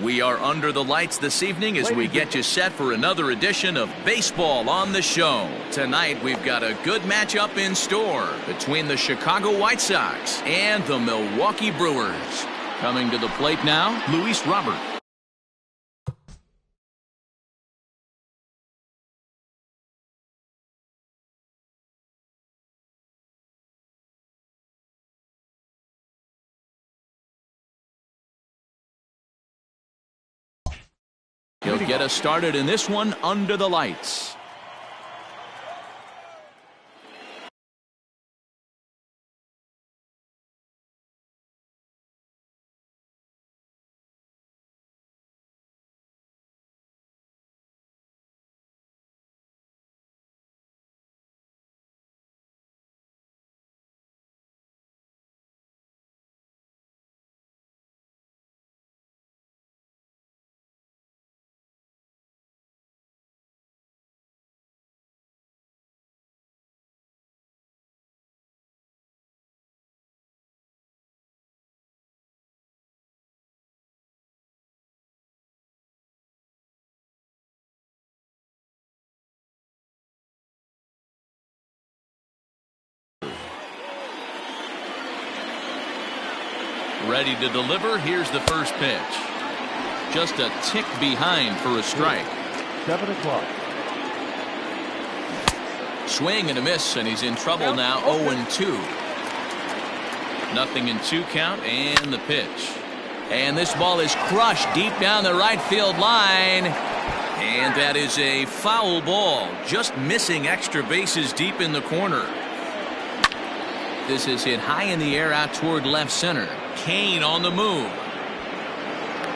We are under the lights this evening as we get you set for another edition of Baseball on the Show. Tonight we've got a good matchup in store between the Chicago White Sox and the Milwaukee Brewers. Coming to the plate now, Luis Robert. He'll get us started in this one under the lights. Ready to deliver. Here's the first pitch. Just a tick behind for a strike. 7 o'clock. Swing and a miss, and he's in trouble now. 0-2. Nothing in 2 count, and the pitch. And this ball is crushed deep down the right field line. And that is a foul ball. Just missing extra bases deep in the corner. This is hit high in the air out toward left center. Kane on the move.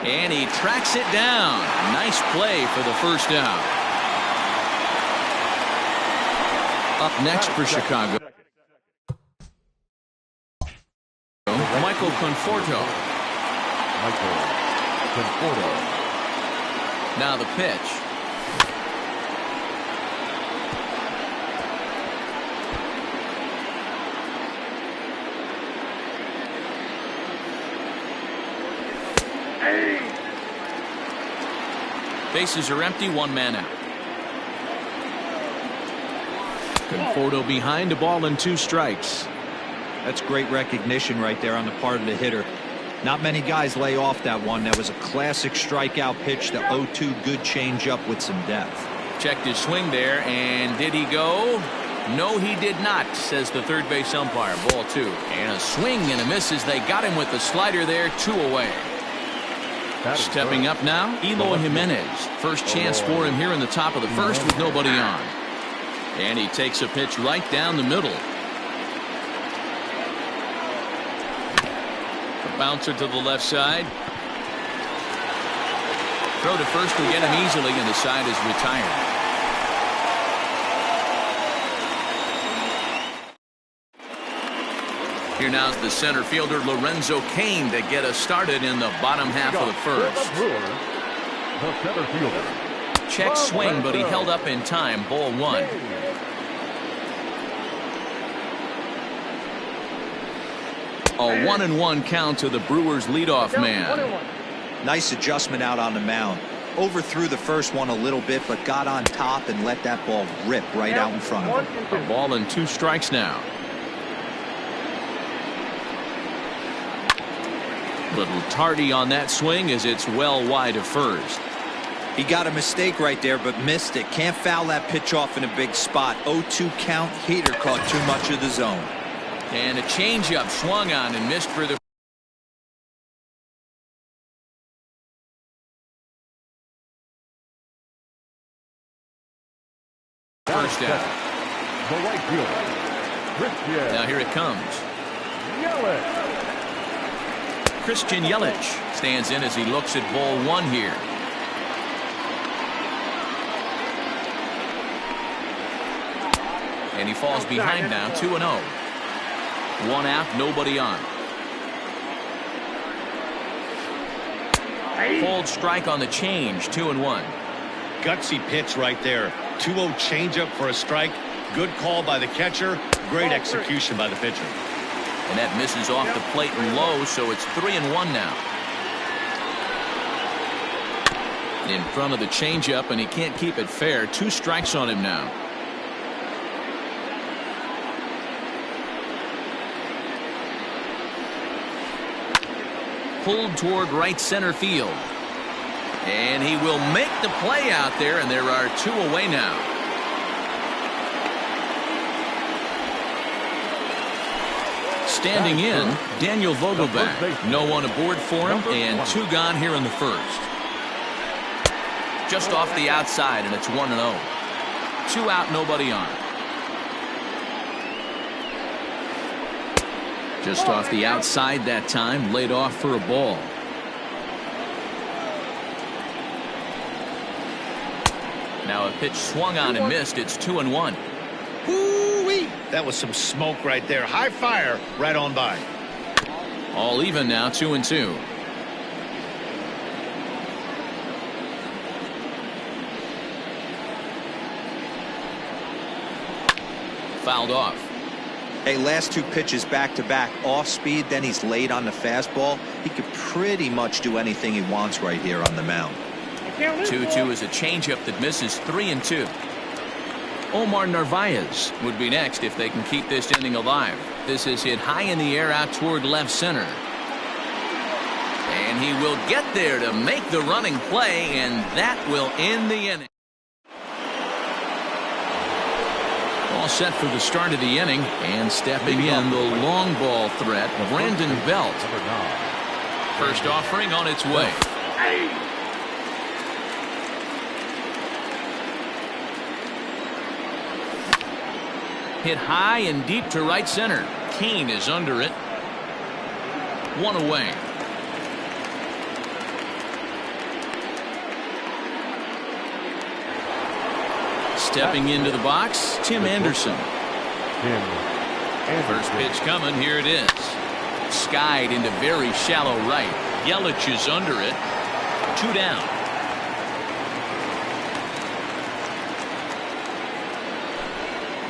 And he tracks it down. Nice play for the first out. Up next for Chicago, Michael Conforto. Now the pitch. Bases are empty, 1 man out. Conforto behind, a ball and 2 strikes. That's great recognition right there on the part of the hitter. Not many guys lay off that one. That was a classic strikeout pitch. The 0-2 good changeup with some depth. Checked his swing there, and did he go? No, he did not, says the third base umpire. Ball 2. And a swing and a miss as they got him with the slider there, 2 away. Stepping up now, Eloy Jimenez. First chance for him here in the top of the first with nobody on. And he takes a pitch right down the middle. A bouncer to the left side. Throw to first will get him easily, and the side is retired. Here now's the center fielder Lorenzo Cain to get us started in the bottom half of the first. Check swing, but he held up in time. Ball 1. A 1-1 count to the Brewers leadoff man. Nice adjustment out on the mound. Overthrew the first one a little bit, but got on top and let that ball rip right out in front of him. A ball and 2 strikes now. Little tardy on that swing as it's well wide of first. He got a mistake right there, but missed it. Can't foul that pitch off in a big spot. 0-2 count. Heater caught too much of the zone. And a changeup swung on and missed for the first out. Now here it comes. Christian Yelich stands in as he looks at ball 1 here. And he falls behind now, 2-0. 1 out, nobody on. Pulled strike on the change, 2-1. Gutsy pitch right there. 2-0 changeup for a strike. Good call by the catcher. Great execution by the pitcher. And that misses off the plate and low, so it's 3-1 now. In front of the changeup, and he can't keep it fair. 2 strikes on him now. Pulled toward right center field. And he will make the play out there, and there are 2 away now. Standing in, Daniel Vogelback. No one aboard for him, and 2 gone here in the first. Just off the outside, and it's 1-0. 2 out, nobody on. Just off the outside that time, laid off for a ball. Now a pitch swung on and missed. It's 2-1. Woo-wee. That was some smoke right there. High fire right on by. All even now, 2-2. Fouled off. Hey, last 2 pitches back-to-back, off speed, then he's late on the fastball. He could pretty much do anything he wants right here on the mound. 2-2 is a changeup that misses. 3-2. Omar Narvaez would be next if they can keep this inning alive. This is hit high in the air out toward left center. And he will get there to make the running play, and that will end the inning. All set for the start of the inning, and stepping in the long ball threat, Brandon Belt. First offering on its way. Hit high and deep to right center. Kane is under it. 1 away. Stepping into the box, Tim Anderson. First pitch coming. Here it is. Skied into very shallow right. Yelich is under it. 2 down.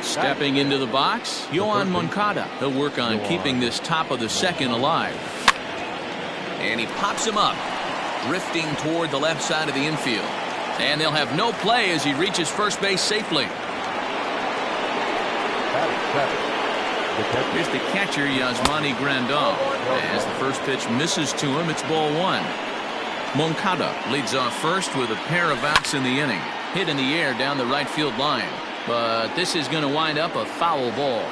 Stepping into the box, Yohan Moncada. He'll work on keeping this top of the second alive. And he pops him up, drifting toward the left side of the infield. And they'll have no play as he reaches first base safely. Here's the catcher, Yasmani Grandal. As the first pitch misses to him, it's ball 1. Moncada leads off first with a pair of outs in the inning. Hit in the air down the right field line. But this is going to wind up a foul ball.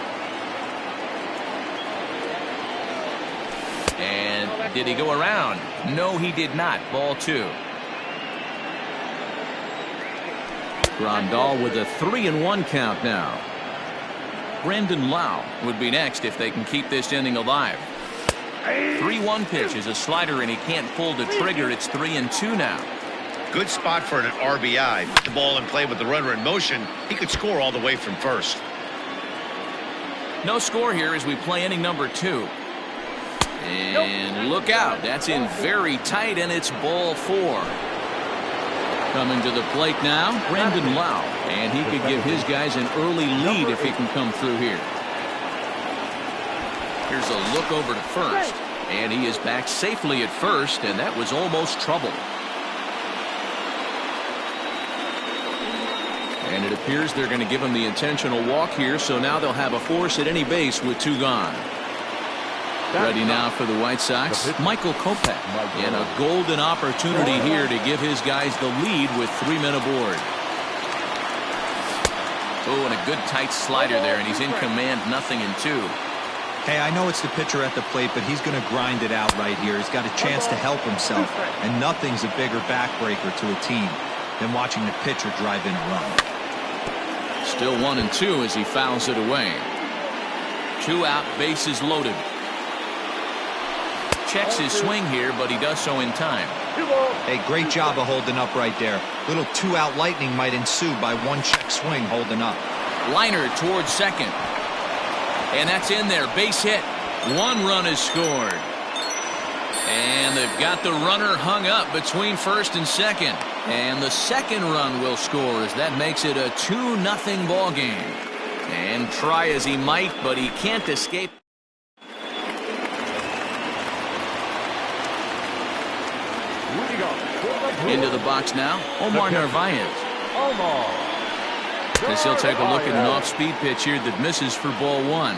And did he go around? No, he did not. Ball 2. Grandal with a 3-1 count now. Brandon Lau would be next if they can keep this inning alive. 3-1 pitch is a slider, and he can't pull the trigger. It's 3-2 now. Good spot for an RBI. Put the ball in play with the runner in motion. He could score all the way from first. No score here as we play inning number 2. And look out. That's in very tight, and it's ball 4. Coming to the plate now, Brandon Lau. And he could give his guys an early lead if he can come through here. Here's a look over to first. And he is back safely at first, and that was almost trouble. And it appears they're going to give him the intentional walk here, so now they'll have a force at any base with 2 gone. Ready now for the White Sox, Michael Kopech, and a golden opportunity here to give his guys the lead with 3 men aboard. Oh, and a good tight slider there, and he's in command, 0-2. Hey, I know it's the pitcher at the plate, but he's going to grind it out right here. He's got a chance to help himself, and nothing's a bigger backbreaker to a team than watching the pitcher drive in a run. Still 1-2 as he fouls it away. 2 out, bases loaded. Checks his swing here, but he does so in time. Hey, great job of holding up right there. Little 2-out lightning might ensue by 1 check swing holding up. Liner towards second. And that's in there. Base hit. 1 run is scored. And they've got the runner hung up between first and second. And the second run will score as that makes it a 2-0 ball game. And try as he might, but he can't escape. Into the box now, Omar Narvaez. As he'll take a look at an off-speed pitch here that misses for ball one.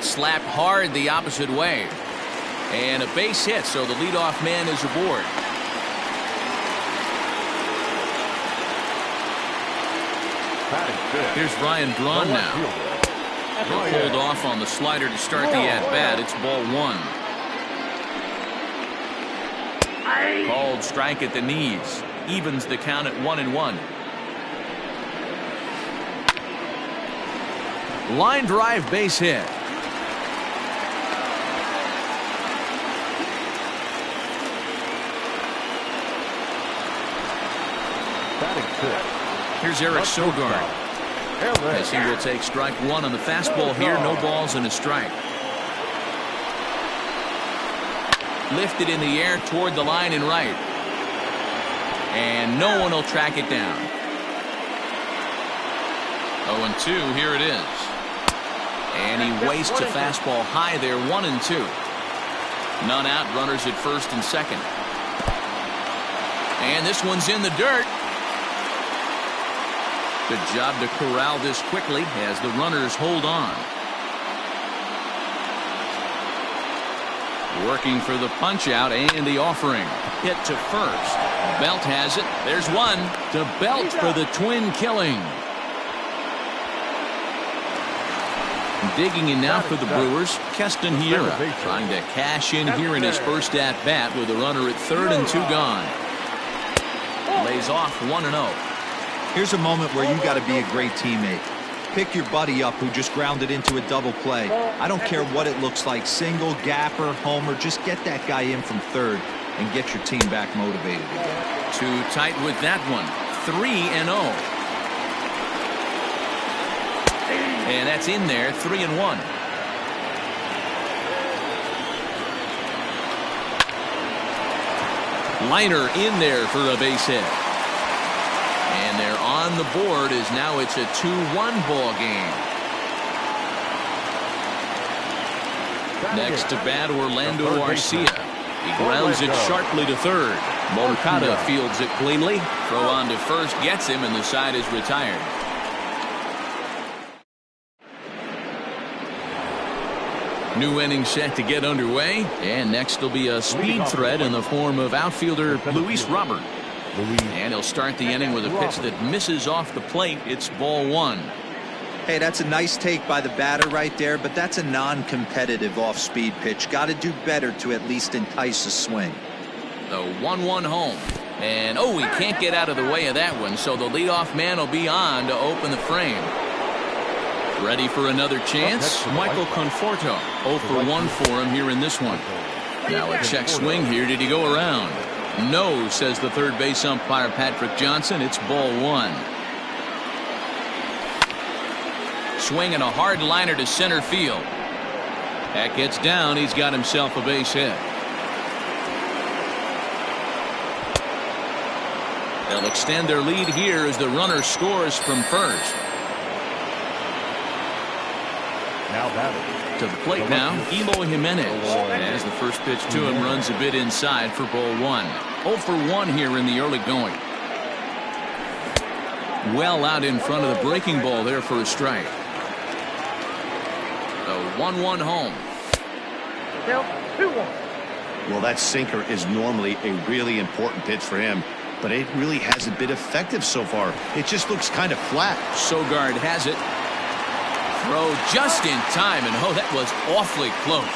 Slapped hard the opposite way. And a base hit, so the leadoff man is aboard. Here's Ryan Braun now. He'll hold off on the slider to start the at-bat. It's ball one. Called strike at the knees. Evens the count at 1-1. Line drive base hit. Here's Eric Sogard. As he will take strike one on the fastball here. No balls and a strike. Lifted in the air toward the line and right. And no one will track it down. 0-2, here it is. And he wastes a fastball high there, 1-2. None out, runners at first and second. And this one's in the dirt. Good job to corral this quickly as the runners hold on. Working for the punch out and the offering. Hit to first. Belt has it. There's one to Belt for the twin killing. Digging in now for the Brewers, Keston Hiura, trying to cash in here in his first at-bat with a runner at third and two gone. Lays off 1-0. Here's a moment where you got to be a great teammate. Pick your buddy up who just grounded into a double play. I don't care what it looks like, single, gapper, homer, just get that guy in from third and get your team back motivated again. Too tight with that one. 3-0. And that's in there, 3-1. Liner in there for a base hit. And they're on the board as now it's a 2-1 ball game. Next to bat, Orlando Arcia. He grounds it sharply to third. Moncada fields it cleanly. Throw on to first gets him, and the side is retired. New inning set to get underway, and next will be a speed threat in the form of outfielder Luis Robert. And he'll start the inning with a pitch that misses off the plate. It's ball one. Hey, that's a nice take by the batter right there, but that's a non-competitive off-speed pitch. Got to do better to at least entice a swing. The 1-1 home. And, oh, he can't get out of the way of that one, so the leadoff man will be on to open the frame. Ready for another chance? Michael Conforto. 0 for 1 for him here in this one. Now a check swing here. Did he go around? No, says the third base umpire Patrick Johnson. It's ball one. Swinging a hard liner to center field. That gets down. He's got himself a base hit. They'll extend their lead here as the runner scores from first. Now batting. To the plate now, Eloy Jimenez. As the first pitch to him runs a bit inside for ball one. 0 for 1 here in the early going. Well out in front of the breaking ball there for a strike. The 1-1 home. Well, that sinker is normally a really important pitch for him, but it really hasn't been effective so far. It just looks kind of flat. Sogard has it. Throw just in time, and oh, that was awfully close.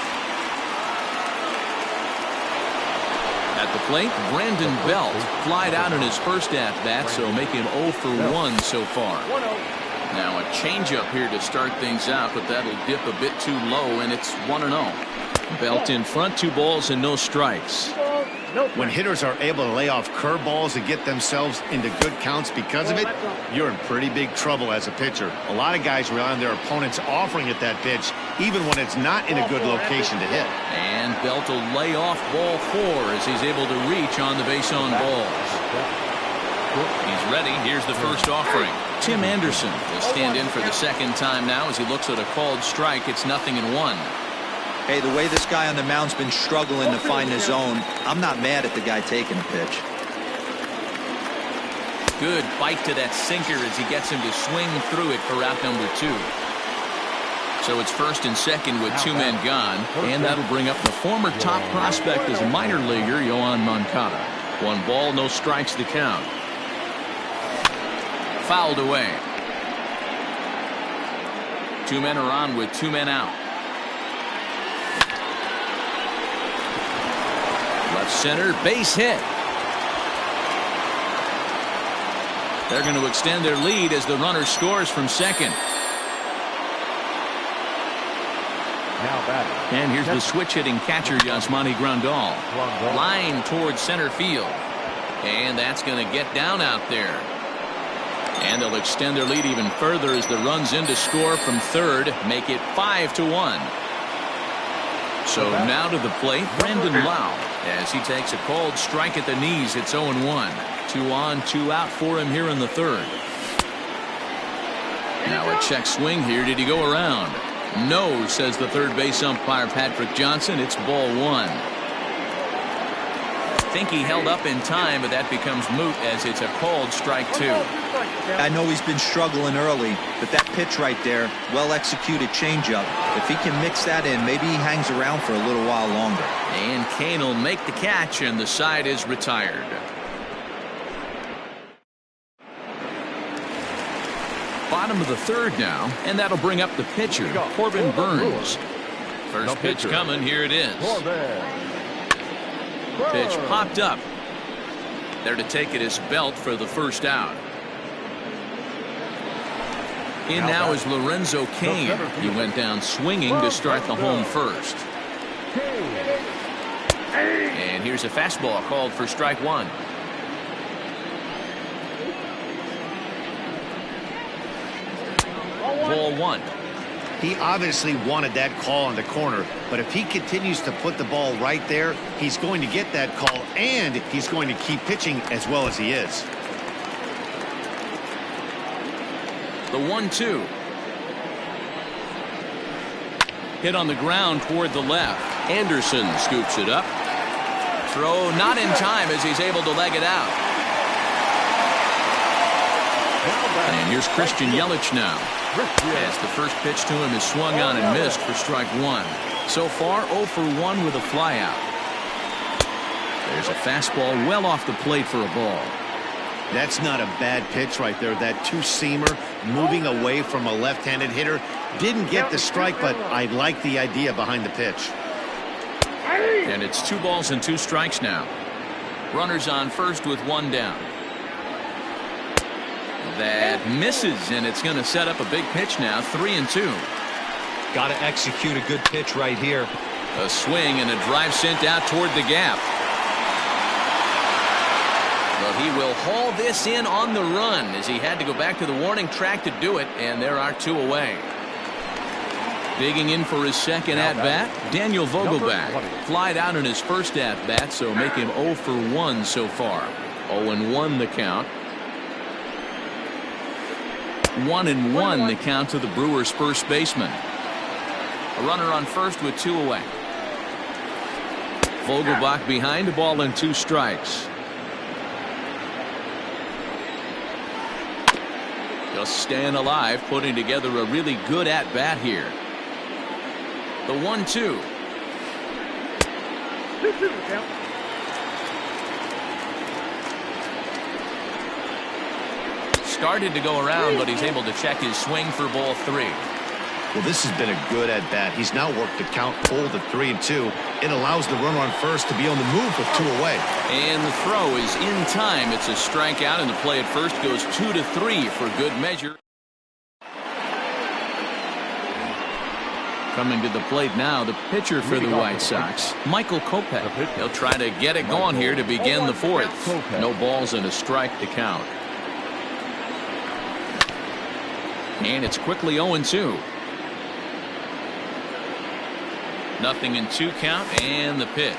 At the plate, Brandon Belt flied out in his first at-bat, so making 0 for 1 so far. Now a changeup here to start things out, but that'll dip a bit too low, and it's 1-0. Belt in front, 2 balls and no strikes. When hitters are able to lay off curveballs and get themselves into good counts because of it, you're in pretty big trouble as a pitcher. A lot of guys rely on their opponents offering at that pitch, even when it's not in a good location to hit. And Belt will lay off ball 4 as he's able to reach on the base on balls. He's ready. Here's the first offering. Tim Anderson will stand in for the second time now as he looks at a called strike. It's 0-1. Hey, the way this guy on the mound's been struggling to find the zone, I'm not mad at the guy taking a pitch. Good bite to that sinker as he gets him to swing through it for out number 2. So it's first and second with 2 men gone, and that'll bring up the former top prospect as a minor leaguer, Yohan Moncada. 1 ball, no strikes to count. Fouled away. 2 men are on with 2 men out. Left center, base hit. They're going to extend their lead as the runner scores from second. And here's the switch-hitting catcher, Yasmani Grandal. Line towards center field. And that's going to get down out there. And they'll extend their lead even further as the runs in to score from third, make it 5-1. So now to the plate, Brandon Lau, as he takes a called strike at the knees. It's 0-1. 2 on, 2 out for him here in the third. Now a check swing here. Did he go around? No, says the third base umpire Patrick Johnson. It's ball 1. I think he held up in time, but that becomes moot as it's a called strike 2. I know he's been struggling early, but that pitch right there, well-executed changeup. If he can mix that in, maybe he hangs around for a little while longer. And Kane will make the catch, and the side is retired. Bottom of the third now, and that'll bring up the pitcher, Corbin Burns. First pitch coming, here it is. Pitch popped up. There to take it is Belt for the first out. In now is Lorenzo Cain. He went down swinging to start the home first. And here's a fastball called for strike 1. Ball 1. He obviously wanted that call in the corner, but if he continues to put the ball right there, he's going to get that call, and he's going to keep pitching as well as he is. The 1-2. Hit on the ground toward the left. Anderson scoops it up. Throw not in time as he's able to leg it out. And here's Christian Yelich now. As the first pitch to him is swung on and missed for strike 1. So far 0 for 1 with a flyout. There's a fastball well off the plate for a ball. That's not a bad pitch right there. That two-seamer moving away from a left-handed hitter. Didn't get the strike, but I like the idea behind the pitch. And it's 2 balls and 2 strikes now. Runners on first with 1 down. That misses, and it's going to set up a big pitch now. 3-2. Got to execute a good pitch right here. A swing and a drive sent out toward the gap. But he will haul this in on the run as he had to go back to the warning track to do it, and there are 2 away. Digging in for his second at-bat, Daniel Vogelbach. Flied out in his first at-bat, so make him 0 for 1 so far. 0-1 the count. 1-1 the count to the Brewers' first baseman. A runner on first with 2 away. Vogelbach behind, a ball and 2 strikes. Just staying alive, putting together a really good at-bat here. The 1-2. Started to go around, but he's able to check his swing for ball 3. Well, this has been a good at-bat. He's now worked the count full to 3-2. It allows the runner on first to be on the move with 2 away. And the throw is in time. It's a strikeout, and the play at first goes 2-3 for good measure. Coming to the plate now, the pitcher for the White Sox, Michael Kopech. He'll try to get it going here to begin the 4th. No balls and a strike to count. And it's quickly 0-2. Nothing in 2 count, and the pitch.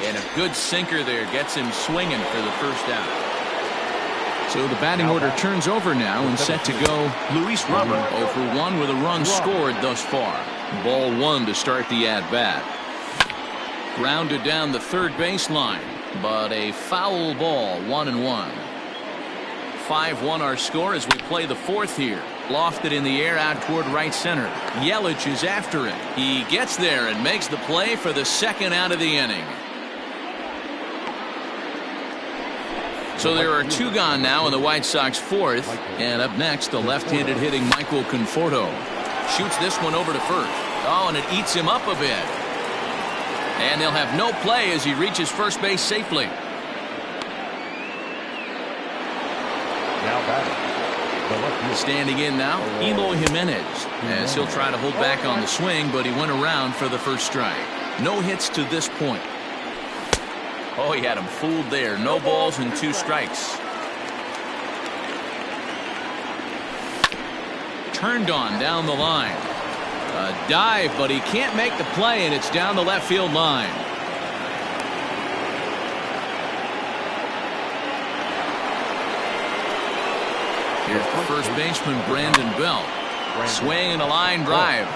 And a good sinker there gets him swinging for the first out. So the batting order turns over now and set to go Luis Robert. 0 for 1 with a run scored thus far. Ball one to start the at-bat. Grounded down the third baseline, but a foul ball, 1-1. 5-1 our score as we play the fourth here. Lofted in the air out toward right center. Yelich is after it. He gets there and makes the play for the second out of the inning. So there are two gone now in the White Sox fourth. And up next, the left-handed hitting Michael Conforto. Shoots this one over to first. Oh, and it eats him up a bit. And they'll have no play as he reaches first base safely. Now batting. Standing in now, Eloy Jimenez, as he'll try to hold back on the swing, but he went around for the first strike. No hits to this point. Oh, he had him fooled there. No balls and 2 strikes. Turned on down the line. A dive, but he can't make the play, and it's down the left field line. Here's the first baseman, Brandon Belt. Swing and a line drive.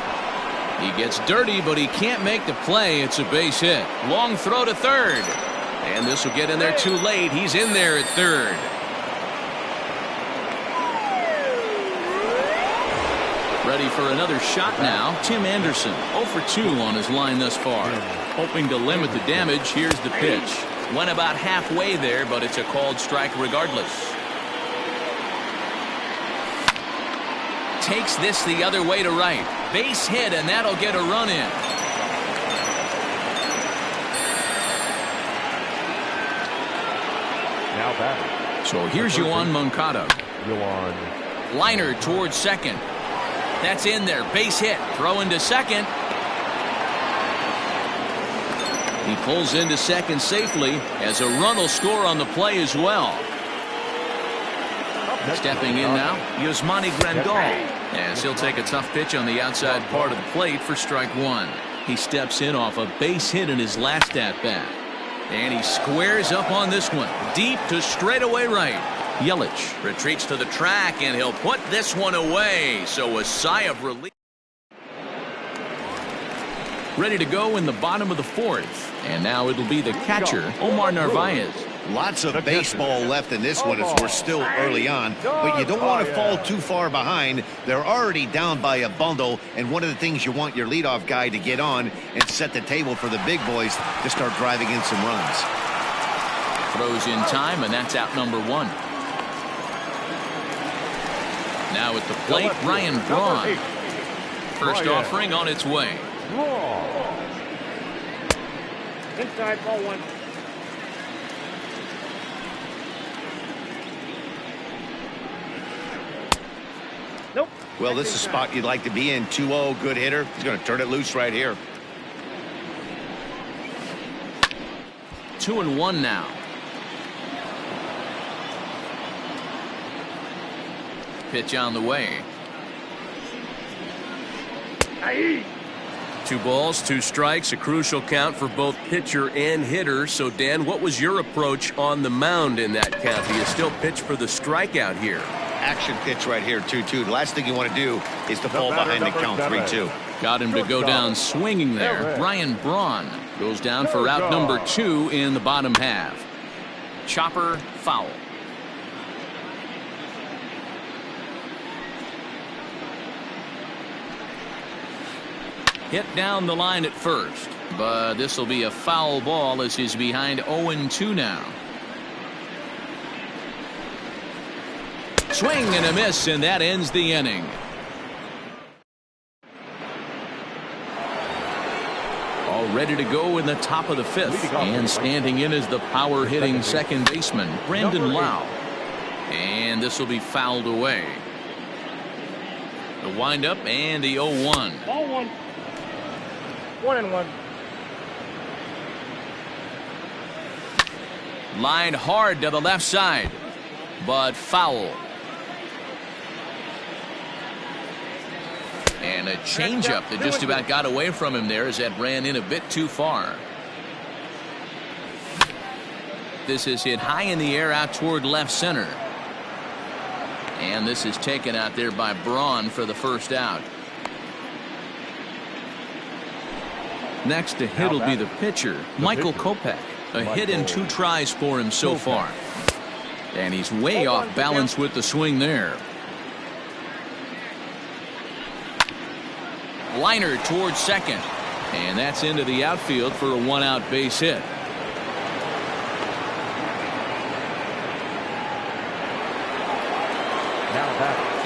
He gets dirty, but he can't make the play. It's a base hit. Long throw to third. And this will get in there too late. He's in there at third. Ready for another shot now. Tim Anderson, 0 for 2 on his line thus far. Hoping to limit the damage. Here's the pitch. Went about halfway there, but it's a called strike regardless. Takes this the other way to right. Base hit, and that'll get a run in. Now batting. So here's Yoan Moncada. Liner towards second. That's in there. Base hit. Throw into second. He pulls into second safely as a run will score on the play as well. Stepping in now, Yasmani Grandal, as he'll take a tough pitch on the outside part of the plate for strike one. He steps in off a base hit in his last at-bat. And he squares up on this one. Deep to straightaway right. Yelich retreats to the track, and he'll put this one away. So a sigh of relief. Ready to go in the bottom of the fourth. And now it'll be the catcher, Omar Narvaez. Lots of baseball left in this one as we're still early on, but you don't want to fall too far behind. They're already down by a bundle, and one of the things you want your leadoff guy to get on and set the table for the big boys to start driving in some runs. Throws in time, and that's out number one. Now at the plate, Ryan Braun. First offering on its way. Inside, ball one. Nope. Well, this is a spot you'd like to be in. 2-0, good hitter. He's going to turn it loose right here. 2-1 now. Pitch on the way. 2 balls, 2 strikes, a crucial count for both pitcher and hitter. So, Dan, what was your approach on the mound in that count? Do you still pitch for the strikeout here? Action pitch right here, 2-2. The last thing you want to do is to fall behind the count, 3-2. Got him to go down swinging there. Ryan Braun goes down for out number 2 in the bottom half. Chopper foul. Hit down the line at first, but this will be a foul ball as he's behind 0-2 now. Swing and a miss, and that ends the inning. All ready to go in the top of the fifth, and standing in is the power hitting second baseman, Brandon Lau. And this will be fouled away. The windup and the 0-1. Ball one. 1-1. Lined hard to the left side, but foul. And a changeup that just about got away from him there as that ran in a bit too far. This is hit high in the air out toward left center. And this is taken out there by Braun for the first out. Next to hit will be the pitcher, Michael Kopech. A hit in 2 tries for him so far. And he's way off balance with the swing there. Liner towards second. And that's into the outfield for a 1-out base hit.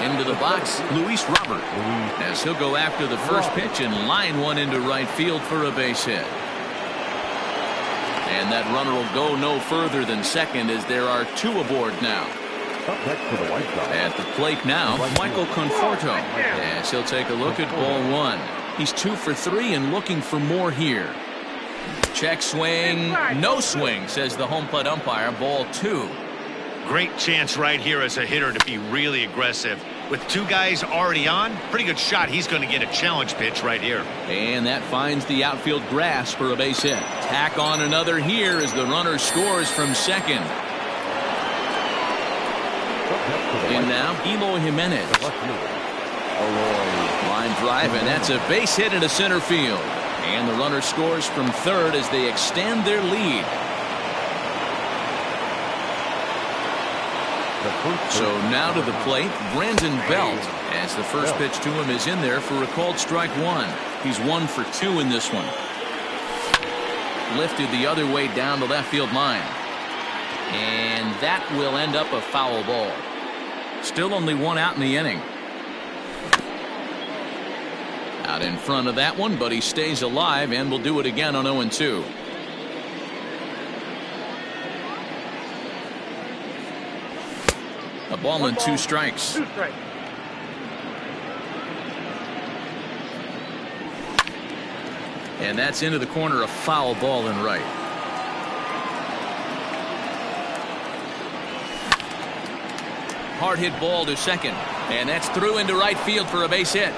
Into the box, Luis Robert, as he'll go after the first pitch and line one into right field for a base hit. And that runner will go no further than second as there are 2 aboard now. At the plate now, Michael Conforto, as he'll take a look at ball 1. He's 2 for 3 and looking for more here. Check swing, no swing, says the home plate umpire. Ball 2. Great chance right here as a hitter to be really aggressive. With 2 guys already on, pretty good shot. He's going to get a challenge pitch right here. And that finds the outfield grass for a base hit. Tack on another here as the runner scores from second. In now, Eloy Jimenez. Line drive, and that's a base hit into center field. And the runner scores from third as they extend their lead. So now to the plate, Brandon Belt, as the first pitch to him is in there for a called strike 1. He's 1 for 2 in this one. Lifted the other way down the left field line. And that will end up a foul ball. Still only 1 out in the inning. Out in front of that one, but he stays alive and will do it again on 0-2. A ball and 2 strikes. 2 strikes. And that's into the corner, a foul ball in right. Hard hit ball to second. And that's through into right field for a base hit.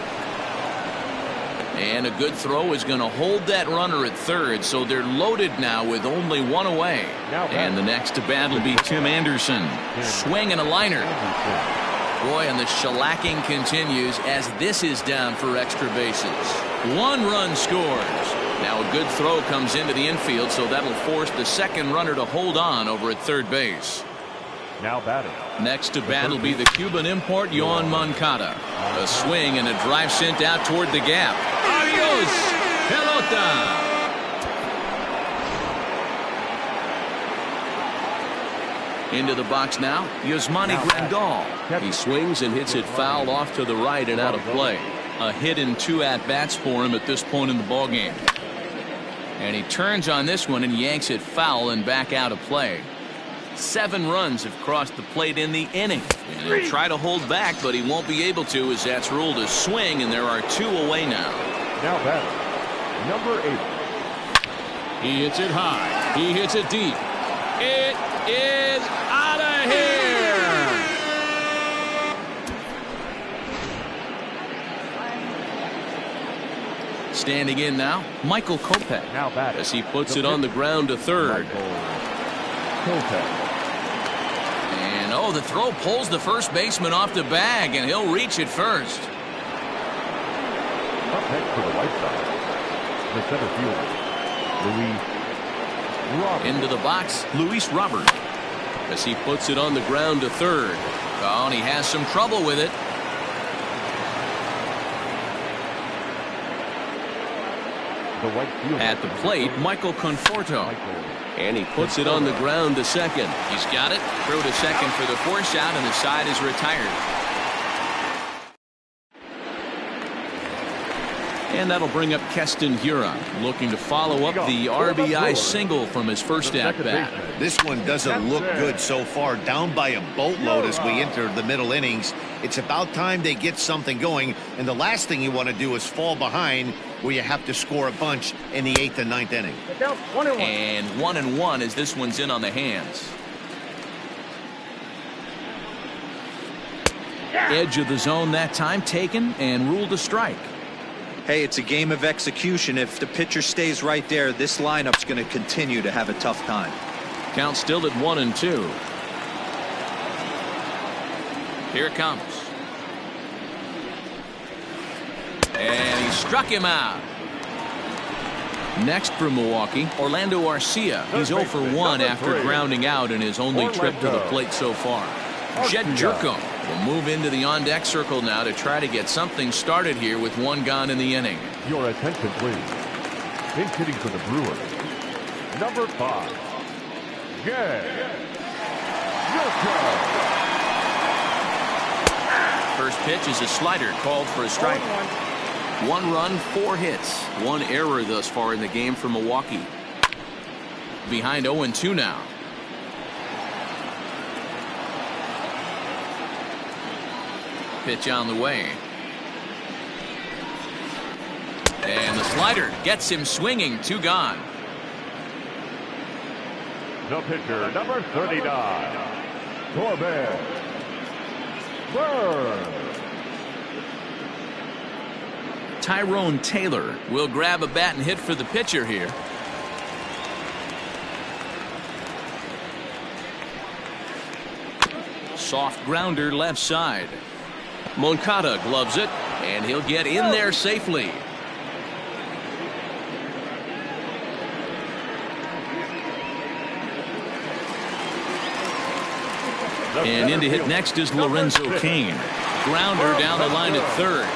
And a good throw is going to hold that runner at third, so they're loaded now with only 1 away. And the next to bat will be Tim Anderson. Swing and a liner. Boy, and the shellacking continues as this is down for extra bases. 1 run scores. Now a good throw comes into the infield, so that'll force the second runner to hold on over at third base. Now batting. Next to bat will be the Cuban import, Yoan Moncada. A swing and a drive sent out toward the gap. Adios, pelota. Into the box now, Yasmani Grandal. He swings and hits it foul off to the right and out of play. A hit in 2 at-bats for him at this point in the ballgame. And he turns on this one and yanks it foul and back out of play. 7 runs have crossed the plate in the inning. And he'll try to hold back, but he won't be able to as that's ruled a swing, and there are 2 away now. Now batting, number 8. He hits it high. He hits it deep. It is out of here. Standing in now, Michael Kopech. Now batting, as he puts it on the ground to third. And oh, the throw pulls the first baseman off the bag, and he'll reach it first. Up next to the right side, the center fielder, Luis Robert. Into the box, Luis Robert, as he puts it on the ground to third. Oh, and he has some trouble with it. The right fielder. At the plate, Michael Conforto. And he puts it on the ground to second. He's got it. Throw to second for the force out, and the side is retired. And that'll bring up Keston Hiura, looking to follow up the RBI single from his first at-bat. This one doesn't look good so far. Down by a boatload as we enter the middle innings. It's about time they get something going, and the last thing you want to do is fall behind where you have to score a bunch in the 8th and 9th inning. And 1-1 as this one's in on the hands. Edge of the zone that time taken and ruled a strike. Hey, it's a game of execution. If the pitcher stays right there, this lineup's going to continue to have a tough time. Count still at 1-2. Here it comes. And he struck him out. Next for Milwaukee, Orlando Arcia. He's 0 for 1 after grounding out in his only trip to the plate so far. Jed Jerko will move into the on-deck circle now to try to get something started here with 1 gone in the inning. Your attention, please. In hitting for the Brewers, number 5, Jed Jerko. First pitch is a slider called for a strike. 1 run, 4 hits, 1 error thus far in the game for Milwaukee. Behind 0-2 now. Pitch on the way. And the slider gets him swinging. 2 gone. The pitcher, number 39, Corbin Burns. Tyrone Taylor will grab a bat and hit for the pitcher here. Soft grounder left side. Moncada gloves it, and he'll get in there safely. And in to hit next is Lorenzo Cain. Grounder down the line at third.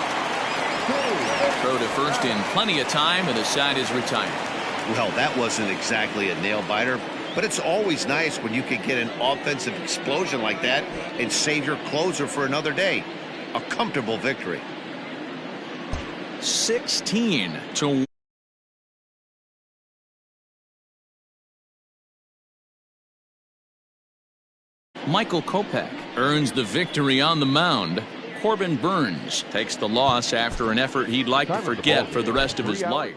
Throw to first in plenty of time, and the side is retired. Well, that wasn't exactly a nail-biter, but it's always nice when you can get an offensive explosion like that and save your closer for another day. A comfortable victory. 16-1. Michael Kopech earns the victory on the mound. Corbin Burns takes the loss after an effort he'd like to forget for the rest of his life.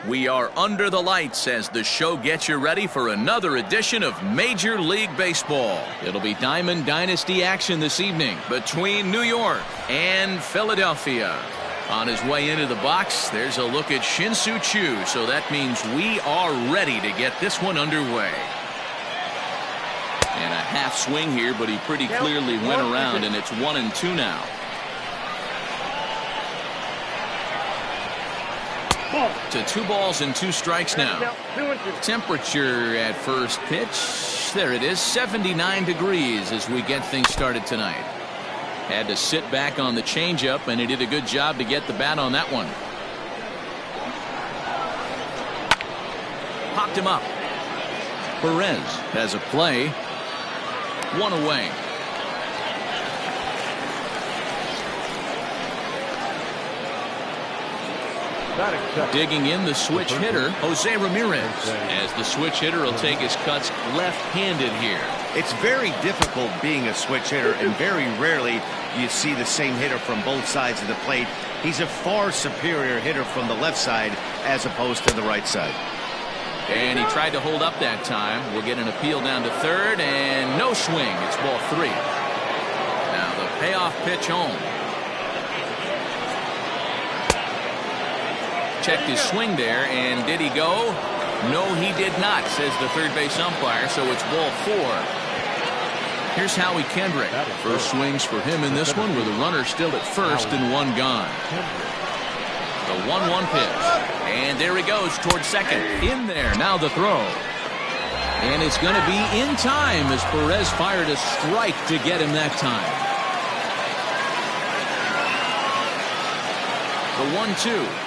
We are under the lights as the show gets you ready for another edition of Major League Baseball. It'll be Diamond Dynasty action this evening between New York and Philadelphia. On his way into the box, there's a look at Shin-Soo Choo, so that means we are ready to get this one underway. And a half swing here, but he pretty clearly went around, and it's 1-2 now. To 2 balls and 2 strikes now. Temperature at first pitch, there it is, 79 degrees as we get things started tonight. Had to sit back on the changeup, and he did a good job to get the bat on that one. Popped him up. Perez has a play. 1 away. Digging in the switch hitter, Jose Ramirez, as the switch hitter will take his cuts left-handed here. It's very difficult being a switch hitter, and very rarely you see the same hitter from both sides of the plate. He's a far superior hitter from the left side as opposed to the right side. And he tried to hold up that time. We'll get an appeal down to third, and no swing. It's ball 3. Now the payoff pitch home. Checked his swing there, and did he go? No, he did not, says the third base umpire, so it's ball 4. Here's Howie Kendrick. First swings for him in this one with a runner still at first and 1 gone. The 1-1 pitch. And there he goes towards second. In there. Now the throw. And it's going to be in time as Perez fired a strike to get him that time. The 1-2.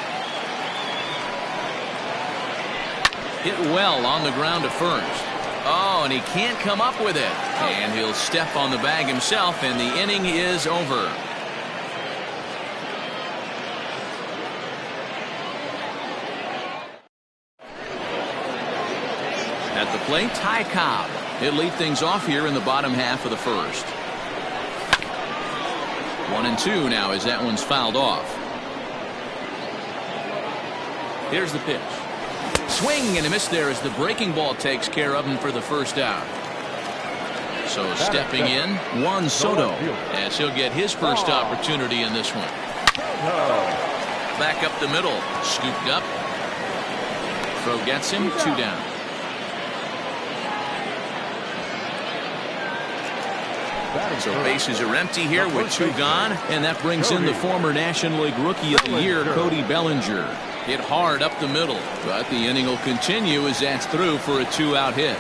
Hit well on the ground to first. Oh, and he can't come up with it. And he'll step on the bag himself, and the inning is over. At the plate, Ty Cobb. He'll lead things off here in the bottom half of the first. 1-2 now as that one's fouled off. Here's the pitch. Swing and a miss there as the breaking ball takes care of him for the first out. So stepping in, Juan Soto, as he'll get his first opportunity in this one. Back up the middle, scooped up. Throw gets him, 2 down. So bases are empty here with 2 gone, and that brings in the former National League Rookie of the Year, Cody Bellinger. Hit hard up the middle, but the inning will continue as that's through for a 2-out hit.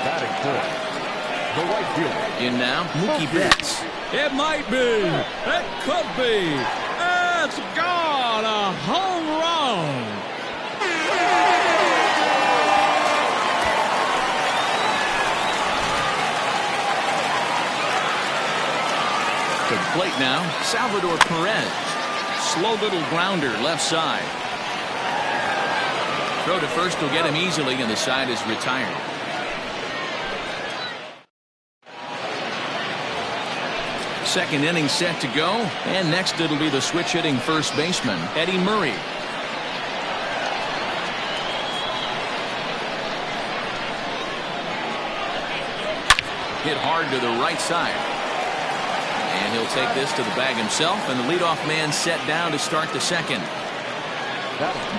Batting fourth, the right fielder. In now, Mookie Betts. It might be. It could be. It's gone. A home run. To the plate now, Salvador Perez. Slow little grounder left side. Throw to first will get him easily, and the side is retired. Second inning set to go, and next it'll be the switch hitting first baseman, Eddie Murray. Hit hard to the right side. And he'll take this to the bag himself, and the leadoff man set down to start the second.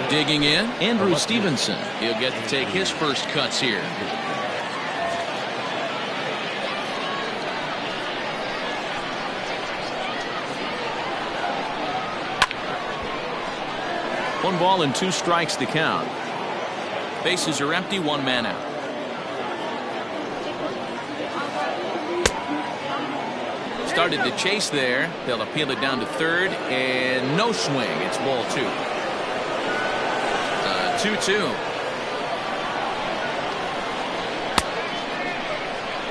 Digging in, Andrew Stevenson. He'll get to take his first cuts here. One ball and 2 strikes to count. Bases are empty, 1 man out. Started to chase there. They'll appeal it down to third, and no swing. It's ball 2. 2-2.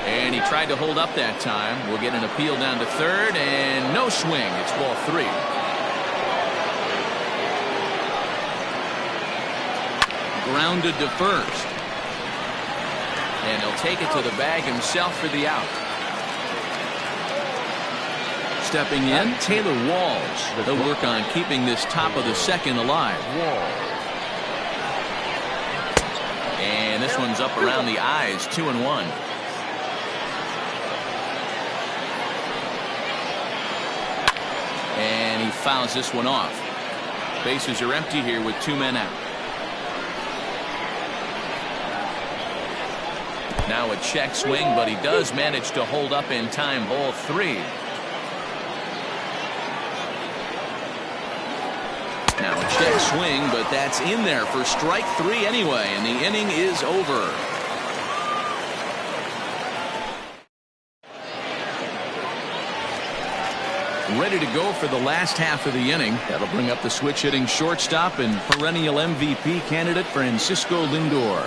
And he tried to hold up that time. We'll get an appeal down to third, and no swing. It's ball 3. Grounded to first. And he'll take it to the bag himself for the out. Stepping in, Taylor Walls. They'll work on keeping this top of the second alive. And this one's up around the eyes, 2-1. And he fouls this one off. Bases are empty here with 2 men out. Now a check swing, but he does manage to hold up in time. Ball 3. Now a check swing, but that's in there for strike 3 anyway, and the inning is over. Ready to go for the last half of the inning. That'll bring up the switch hitting shortstop and perennial MVP candidate Francisco Lindor.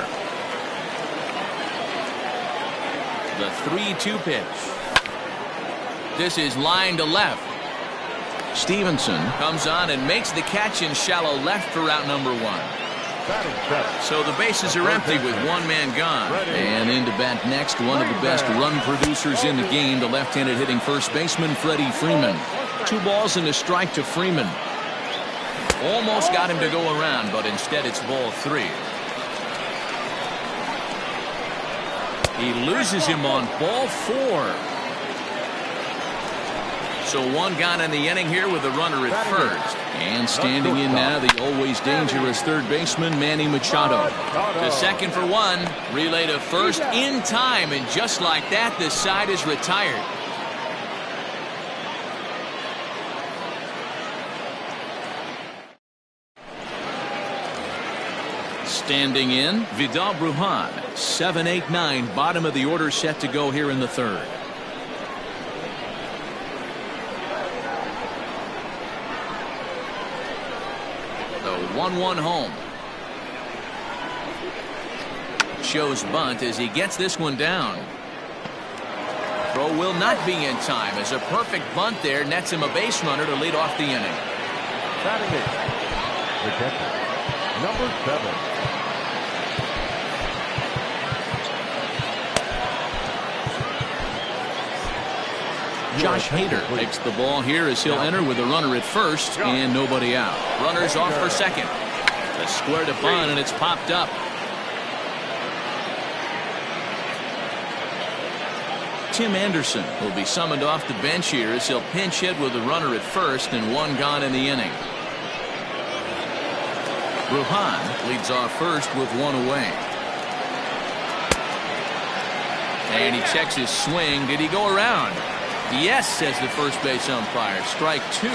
The 3-2 pitch. This is line to left. Stevenson comes on and makes the catch in shallow left for out number 1. So the bases are empty with 1 man gone. And into bat next, one of the best run producers in the game, the left-handed hitting first baseman Freddie Freeman. 2 balls and a strike to Freeman. Almost got him to go around, but instead it's ball 3. He loses him on ball 4. So 1 gone in the inning here with a runner at first. And standing in now, the always dangerous third baseman Manny Machado. To second for 1. Relay to first in time, and just like that, the side is retired. Standing in, Vidal Brujan. 7, 8, 9, bottom of the order set to go here in the third. The 1-1 home. Shows bunt as he gets this one down. Throw will not be in time as a perfect bunt there nets him a base runner to lead off the inning. Batting it, the catcher, number 7. Josh Hader takes the ball here as he'll enter with a runner at first and nobody out. Runners off for second. A square to bunt, and it's popped up. Tim Anderson will be summoned off the bench here as he'll pinch hit with a runner at first and 1 gone in the inning. Brujan leads off first with 1 away. And he checks his swing. Did he go around? Yes, says the first base umpire. Strike 2.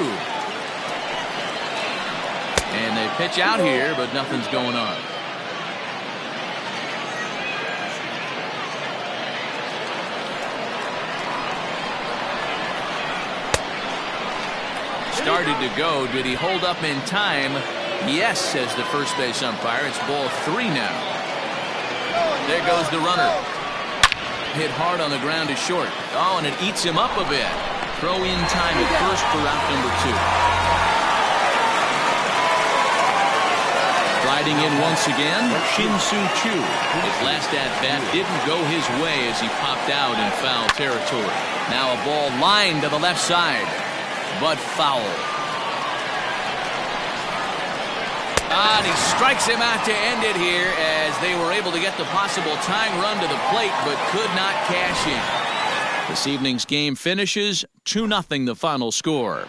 And they pitch out here, but nothing's going on. Started to go. Did he hold up in time? Yes, says the first base umpire. It's ball 3 now. There goes the runner. Hit hard on the ground to short. Oh, and it eats him up a bit. Throw in time at first for out number 2. Riding in once again, Shin-Soo Choo. His last at-bat didn't go his way as he popped out in foul territory. Now a ball lined to the left side, but foul. And he strikes him out to end it here as they were able to get the possible tying run to the plate but could not cash in. This evening's game finishes 2-0 the final score.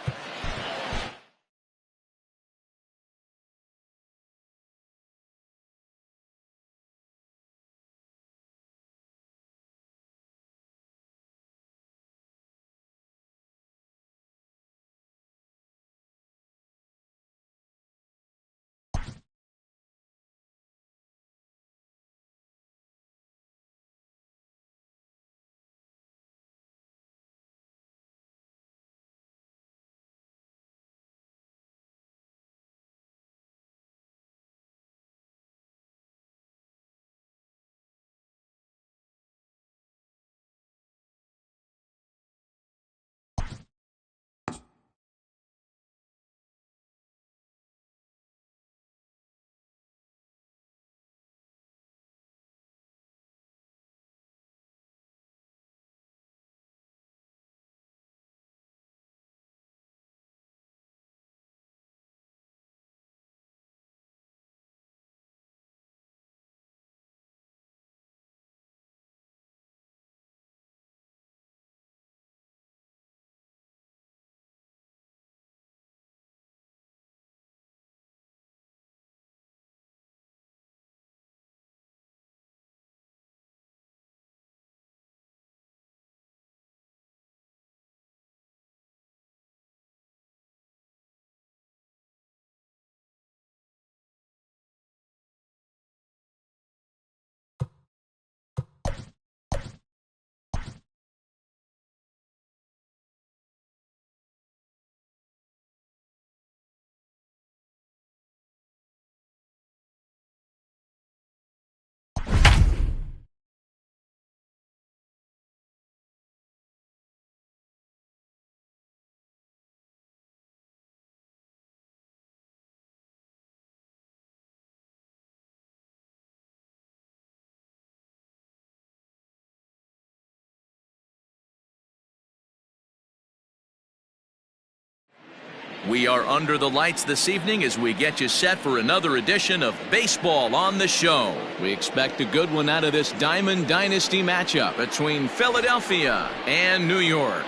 We are under the lights this evening as we get you set for another edition of Baseball on the Show. We expect a good one out of this Diamond Dynasty matchup between Philadelphia and New York.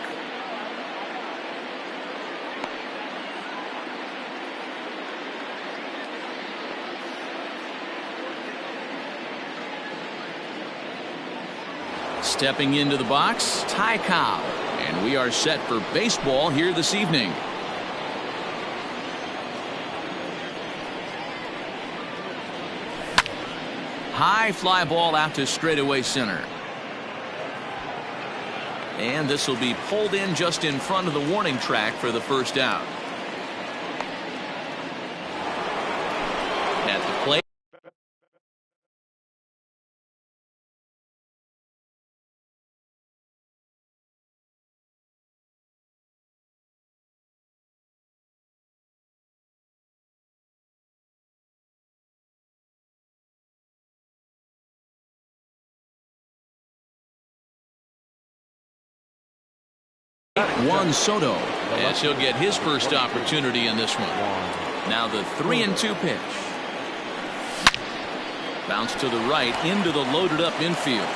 Stepping into the box, Ty Cobb, and we are set for baseball here this evening. High fly ball out to straightaway center. And this will be pulled in just in front of the warning track for the first out. At the plate. Juan Soto, as he'll get his first opportunity in this one. Now the 3-2 pitch. Bounce to the right into the loaded up infield.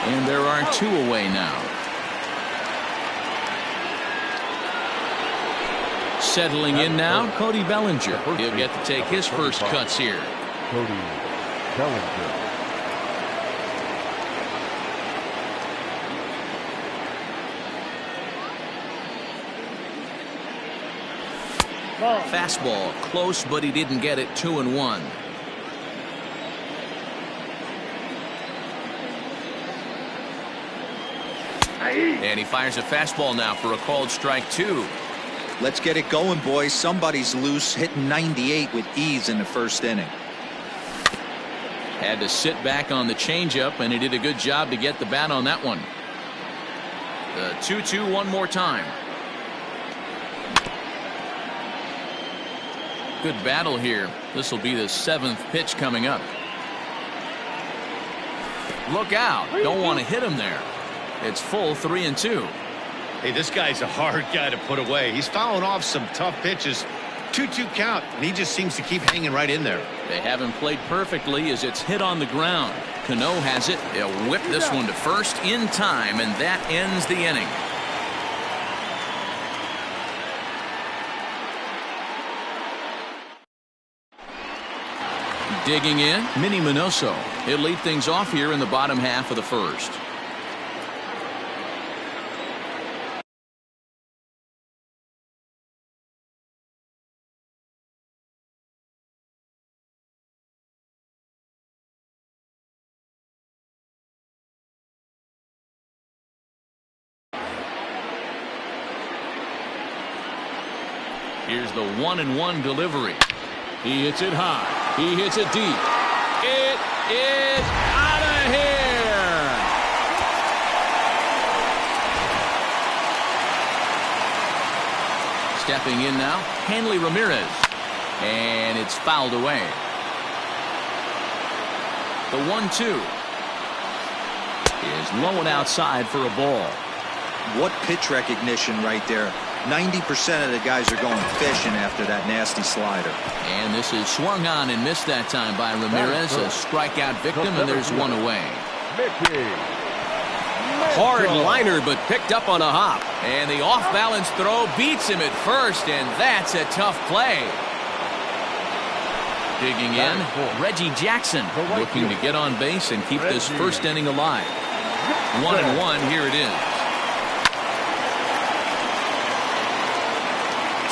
And there are two away now. Settling in now, Cody Bellinger. He'll get to take his first cuts here. Cody Bellinger. Fastball close, but he didn't get it. 2-1. And he fires a fastball now for a called strike 2. Let's get it going, boys. Somebody's loose, hitting 98 with ease in the first inning. Had to sit back on the changeup, and he did a good job to get the bat on that one. The 2-2 one more time. Good battle here. This will be the 7th pitch coming up. Look out. Don't want to hit him there. It's full 3-2. Hey, this guy's a hard guy to put away. He's fouling off some tough pitches. 2-2 count, and he just seems to keep hanging right in there. They haven't played perfectly as it's hit on the ground. Cano has it. They'll whip this one to first in time, and that ends the inning. Digging in, Minnie Minoso. He'll lead things off here in the bottom half of the first. Here's the 1-1 delivery. He hits it high. He hits it deep. It is out of here. Stepping in now, Hanley Ramirez. And it's fouled away. The 1-2 is low and outside for a ball. What pitch recognition right there. 90% of the guys are going fishing after that nasty slider. And this is swung on and missed that time by Ramirez. A strikeout victim, and there's one away. Hard liner, but picked up on a hop. And the off-balance throw beats him at first, and that's a tough play. Digging in, Reggie Jackson looking to get on base and keep this first inning alive. 1-1, here it is.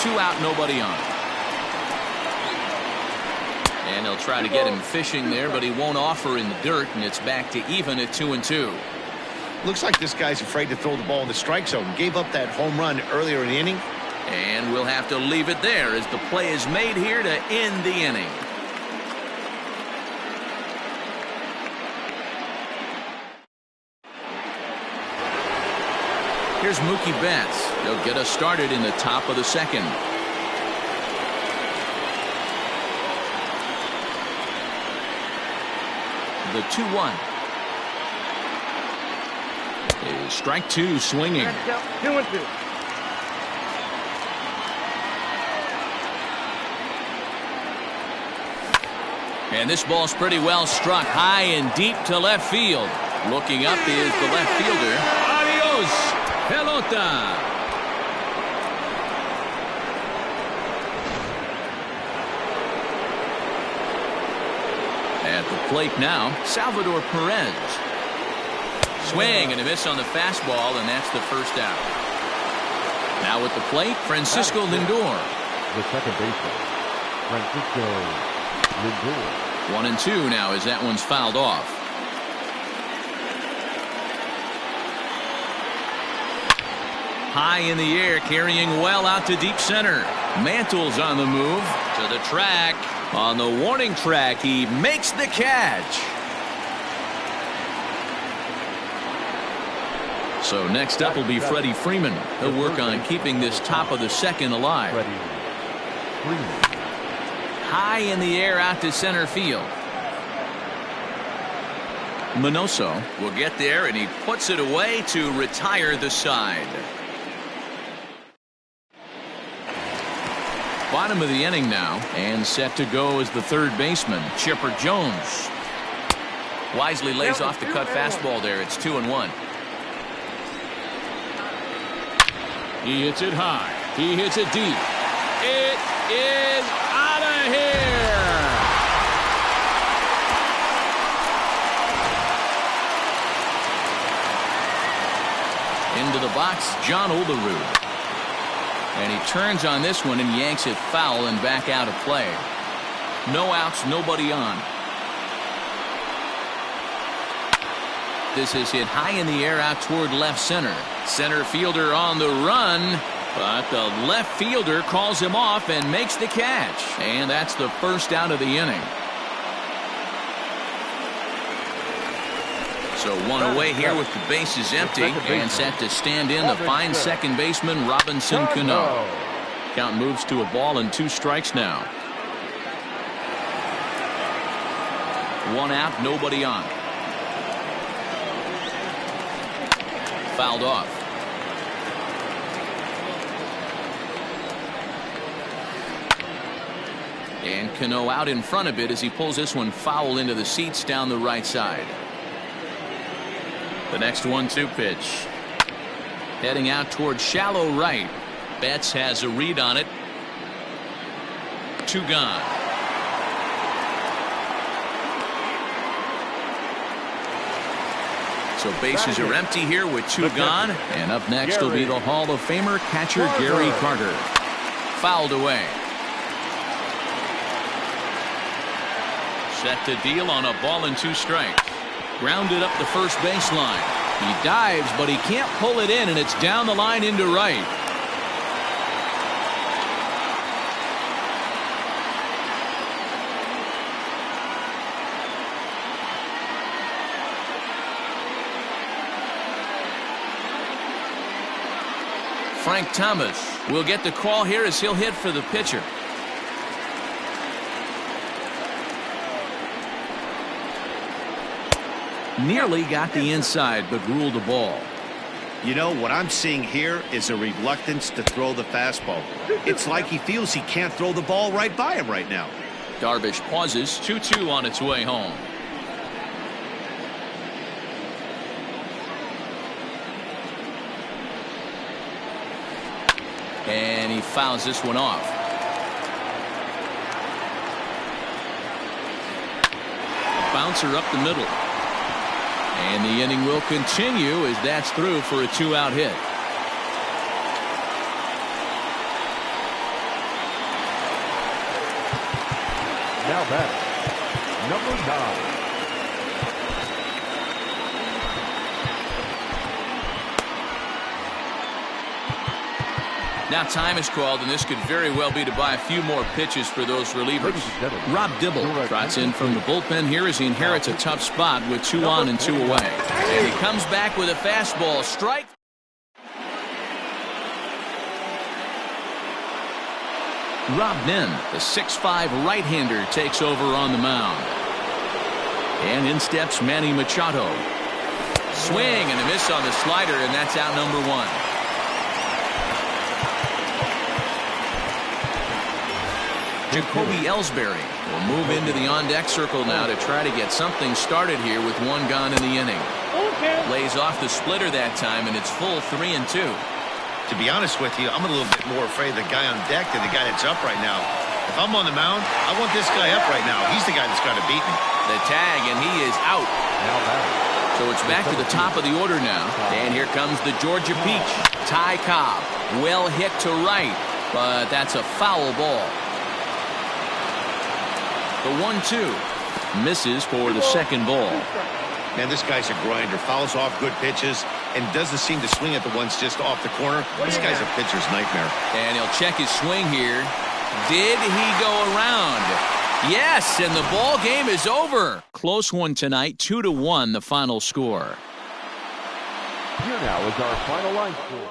2 out, nobody on. And he'll try to get him fishing there, but he won't offer in the dirt, and it's back to even at 2-2. Looks like this guy's afraid to throw the ball in the strike zone. Gave up that home run earlier in the inning. And we'll have to leave it there as the play is made here to end the inning. Here's Mookie Betts. They'll get us started in the top of the second. The 2-1 is strike 2 swinging. And this ball's pretty well struck high and deep to left field. Looking up is the left fielder. Adios, pelota. At the plate now, Salvador Perez. Swing and a miss on the fastball, and that's the first out. Now at the plate, Francisco Lindor. The second baseman, Francisco Lindor. 1-2 now as that one's fouled off. High in the air, carrying well out to deep center. Mantle's on the move to the track. On the warning track, he makes the catch. So next up will be Freddie Freeman. He'll work on keeping this top of the second alive. Freddie Freeman. High in the air out to center field. Minoso will get there, and he puts it away to retire the side. Bottom of the inning now, and set to go is the third baseman, Chipper Jones. Wisely lays off the cut fastball there. It's 2-1. He hits it high. He hits it deep. It is out of here. Into the box, John Olerud. And he turns on this one and yanks it foul and back out of play. No outs, nobody on. This is hit high in the air out toward left center. Center fielder on the run, but the left fielder calls him off and makes the catch. And that's the first out of the inning. So one away here with the bases empty, and set to stand in the fine second baseman Robinson Cano. Count moves to a ball and 2 strikes now. 1 out, nobody on. Fouled off. And Cano out in front of it as he pulls this one foul into the seats down the right side. The next 1-2 pitch. Heading out toward shallow right. Betts has a read on it. 2 gone. So bases are empty here with 2 gone. And up next will be the Hall of Famer catcher Gary Carter. Fouled away. Set to deal on a ball and 2 strikes. Grounded up the first baseline. He dives, but he can't pull it in, and it's down the line into right. Frank Thomas will get the call here as he'll hit for the pitcher. Nearly got the inside, but ruled a ball. You know, what I'm seeing here is a reluctance to throw the fastball. It's like he feels he can't throw the ball right by him right now. Darvish pauses. 2-2 on its way home. And he fouls this one off. A bouncer up the middle. And the inning will continue as that's through for a 2-out hit. Now batting, number 9. Now time is called, and this could very well be to buy a few more pitches for those relievers. Rob Dibble trots in from the bullpen here as he inherits a tough spot with 2 on and 2 away. And he comes back with a fastball strike. Rob Nen, the 6'5" right-hander, takes over on the mound. And in steps Manny Machado. Swing and a miss on the slider, and that's out number 1. Jacoby Ellsbury We'll move into the on-deck circle now to try to get something started here with one gone in the inning. Lays off the splitter that time, and it's full 3-2. To be honest with you, I'm a little bit more afraid of the guy on deck than the guy that's up right now. If I'm on the mound, I want this guy up right now. He's the guy that's got to beat me. The tag, and he is out. So it's back to the top of the order now. And here comes the Georgia Peach, Ty Cobb. Well hit to right, but that's a foul ball. The 1-2 misses for the second ball. Man, this guy's a grinder. Fouls off good pitches and doesn't seem to swing at the ones just off the corner. This guy's a pitcher's nightmare. And he'll check his swing here. Did he go around? Yes, and the ball game is over. Close one tonight, 2-1 the final score. Here now is our final line score.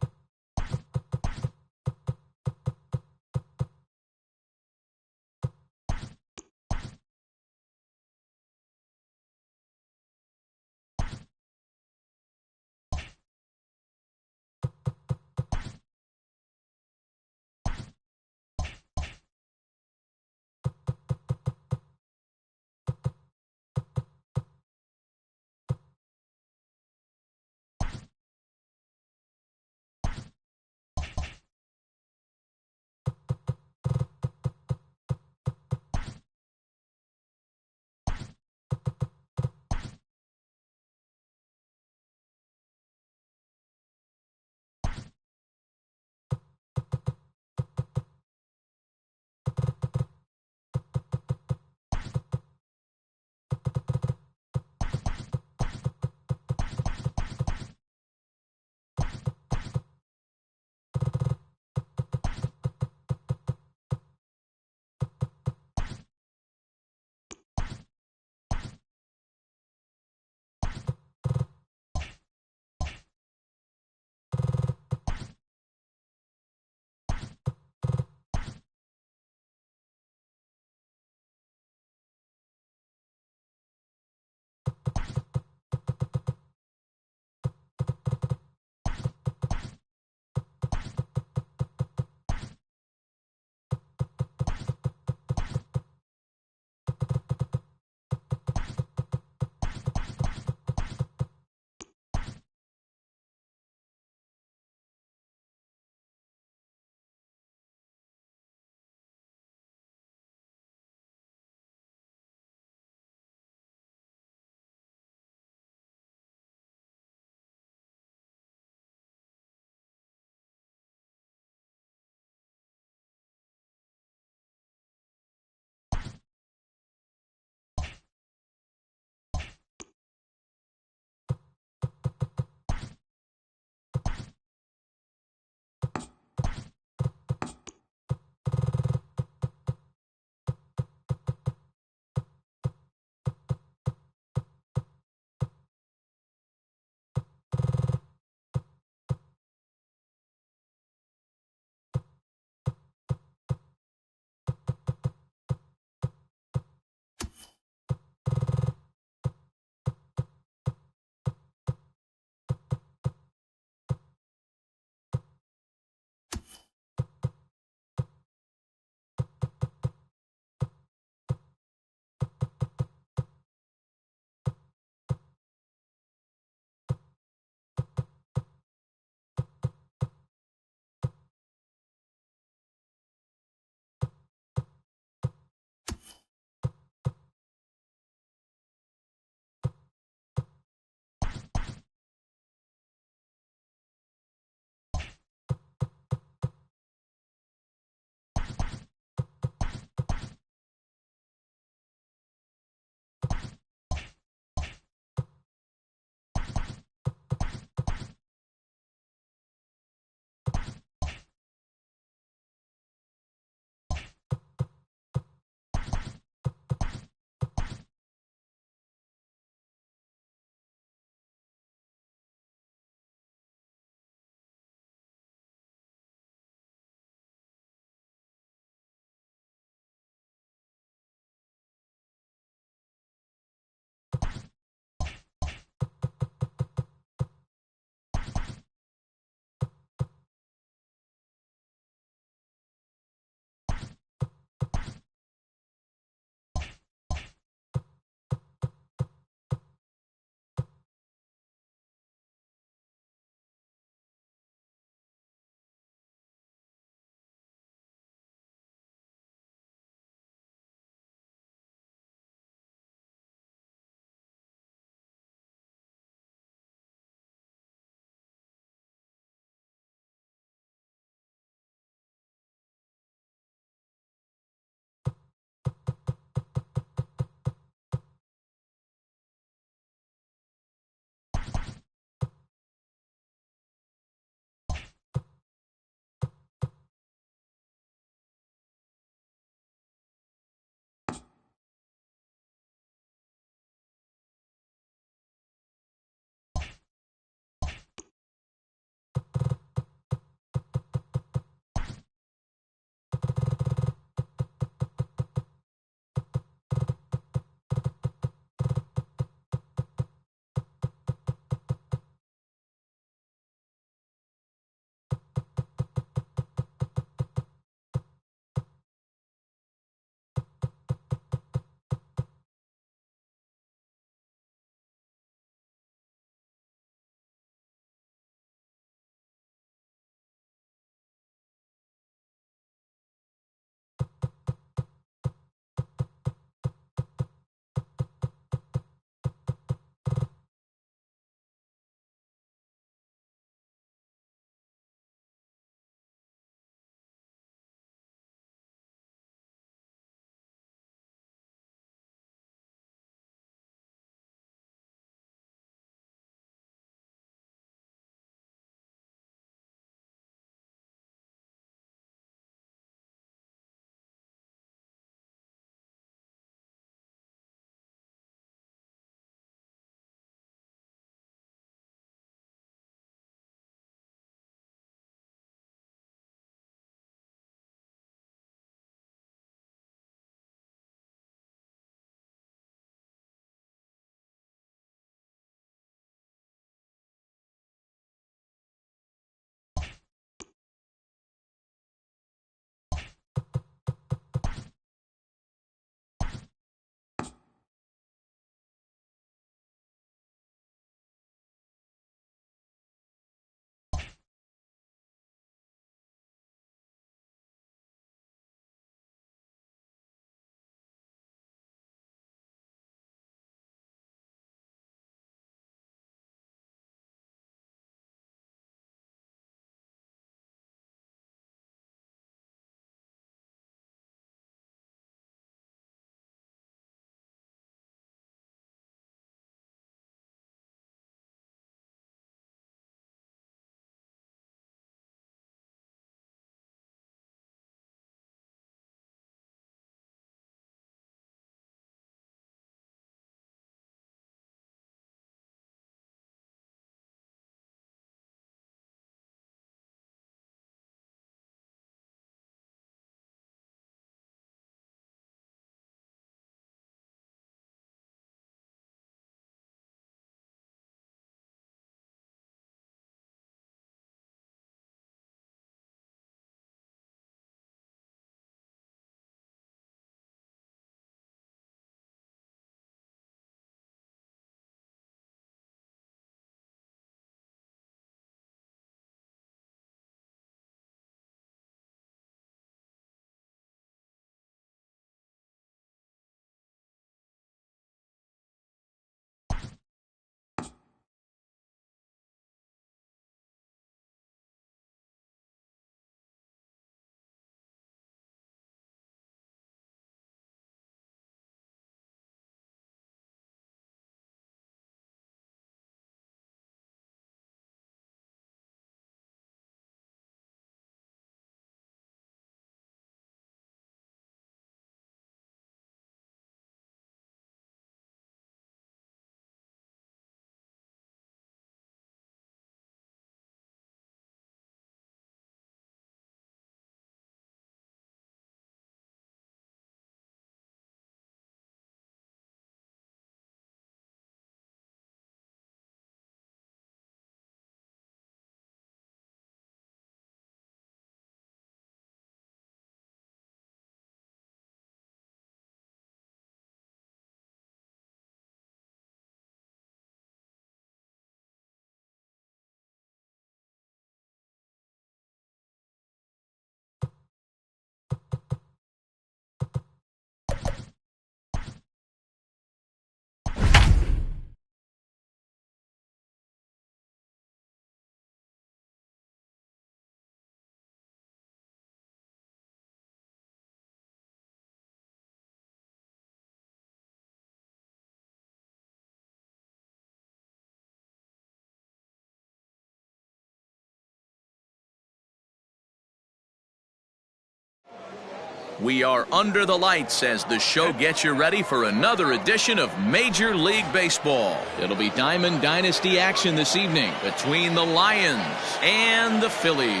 We are under the lights as the show gets you ready for another edition of Major League Baseball. It'll be Diamond Dynasty action this evening between the Lions and the Phillies.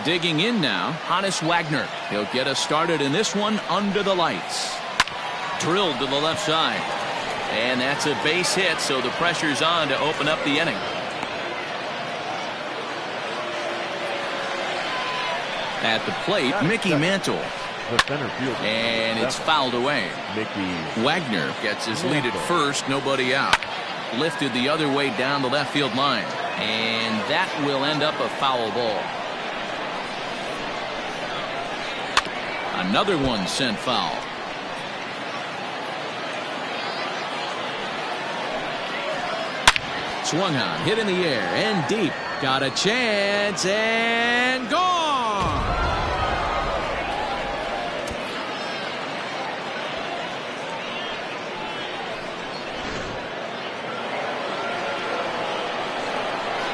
Digging in now, Hannes Wagner. He'll get us started in this one under the lights. Drilled to the left side. And that's a base hit, so the pressure's on to open up the inning. At the plate, Mickey Mantle. The center fielder. And it's fouled away. Mickey Wagner gets his lead at first, nobody out. Lifted the other way down the left field line. And that will end up a foul ball. Another one sent foul. Swung on, hit in the air, and deep. Got a chance, and gone!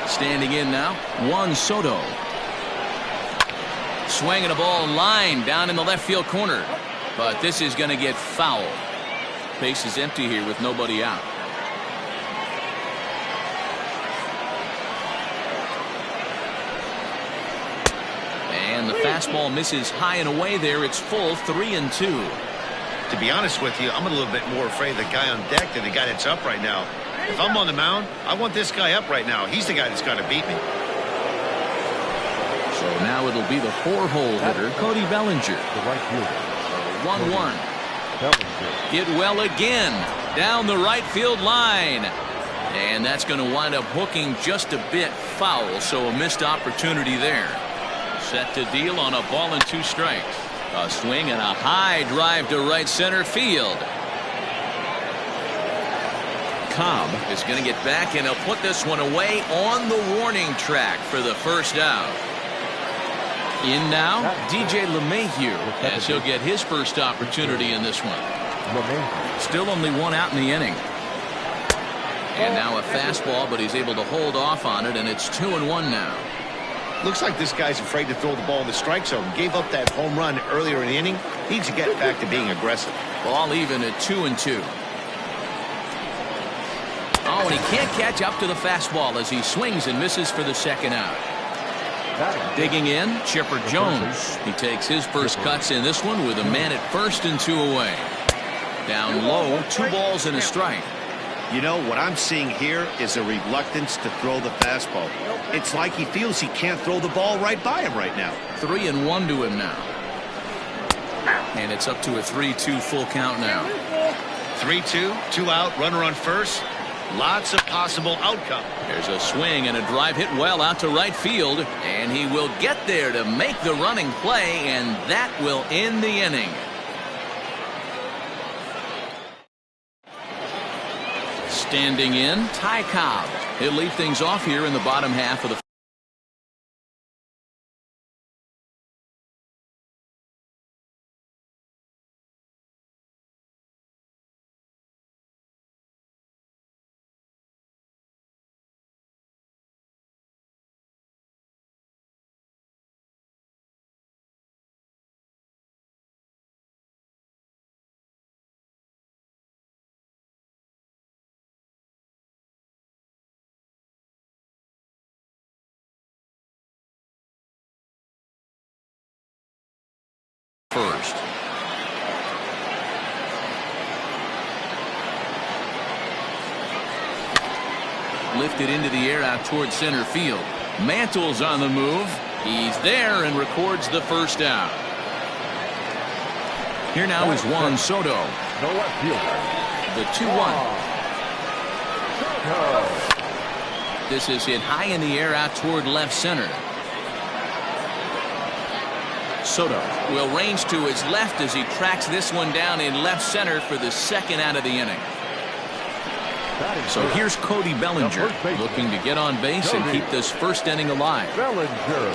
Standing in now, Juan Soto. Swinging a ball line down in the left field corner. But this is going to get foul. Base is empty here with nobody out. And the fastball misses high and away there. It's full, 3-2. To be honest with you, I'm a little bit more afraid of the guy on deck than the guy that's up right now. If I'm on the mound, I want this guy up right now. He's the guy that's got to beat me. So now it'll be the 4-hole hitter, Cody Bellinger. The right fielder. 1-1. Bellinger. Get well again down the right field line. And that's going to wind up hooking just a bit foul, so a missed opportunity there. Set to deal on a ball and 2 strikes. A swing and a high drive to right center field. Cobb is going to get back, and he'll put this one away on the warning track for the first out. In now, DJ LeMahieu, as he'll get his first opportunity in this one. Still only 1 out in the inning. And now a fastball, but he's able to hold off on it, and it's 2-1 now. Looks like this guy's afraid to throw the ball in the strike zone. Gave up that home run earlier in the inning. Needs to get back to being aggressive. Ball even at 2-2. Oh, and he can't catch up to the fastball as he swings and misses for the second out. Digging in, Chipper Jones. He takes his first cuts in this one with a man at first and 2 away. Down low, 2 balls and a strike. You know, what I'm seeing here is a reluctance to throw the fastball. It's like he feels he can't throw the ball right by him right now. 3-1 to him now. And it's up to a 3-2 full count now. 3-2, 2 out, runner on first. Lots of possible outcome. There's a swing and a drive hit well out to right field, and he will get there to make the running play, and that will end the inning. Standing in, Ty Cobb. He'll lead things off here in the bottom half of the first. Lifted into the air out towards center field. Mantle's on the move. He's there and records the first out. Here now is Juan Soto. The left fielder. The 2-1. This is hit high in the air out toward left center. Soto will range to his left as he tracks this one down in left center for the second out of the inning. So here's Cody Bellinger looking to get on base and keep this first inning alive. Bellinger.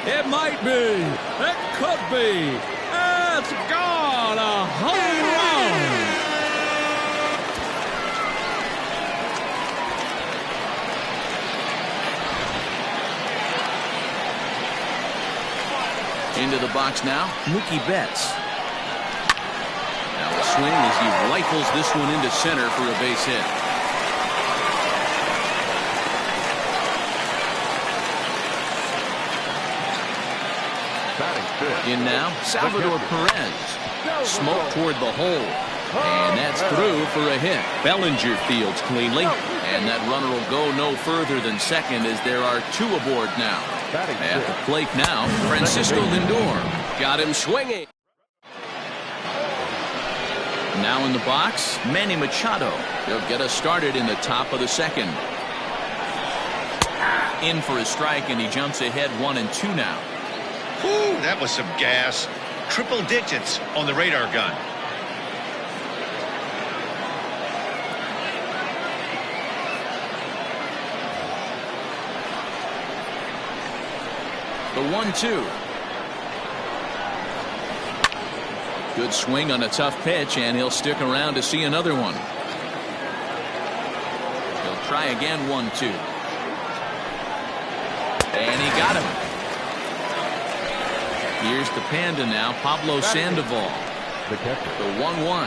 It might be. It could be. It's gone. A home run. Into the box now, Mookie Betts. Now a swing as he rifles this one into center for a base hit. In now, Salvador Perez. Smoke toward the hole. And that's through for a hit. Bellinger fields cleanly. And that runner will go no further than second as there are two aboard now. At the plate now, Francisco Lindor. Got him swinging. Now in the box, Manny Machado. He'll get us started in the top of the second. In for a strike, and he jumps ahead 1-2 now. Whew, that was some gas. Triple digits on the radar gun. The 1-2. Good swing on a tough pitch, and he'll stick around to see another one. He'll try again 1-2. And he got him. Here's the Panda now, Pablo Sandoval. The catcher. The 1-1.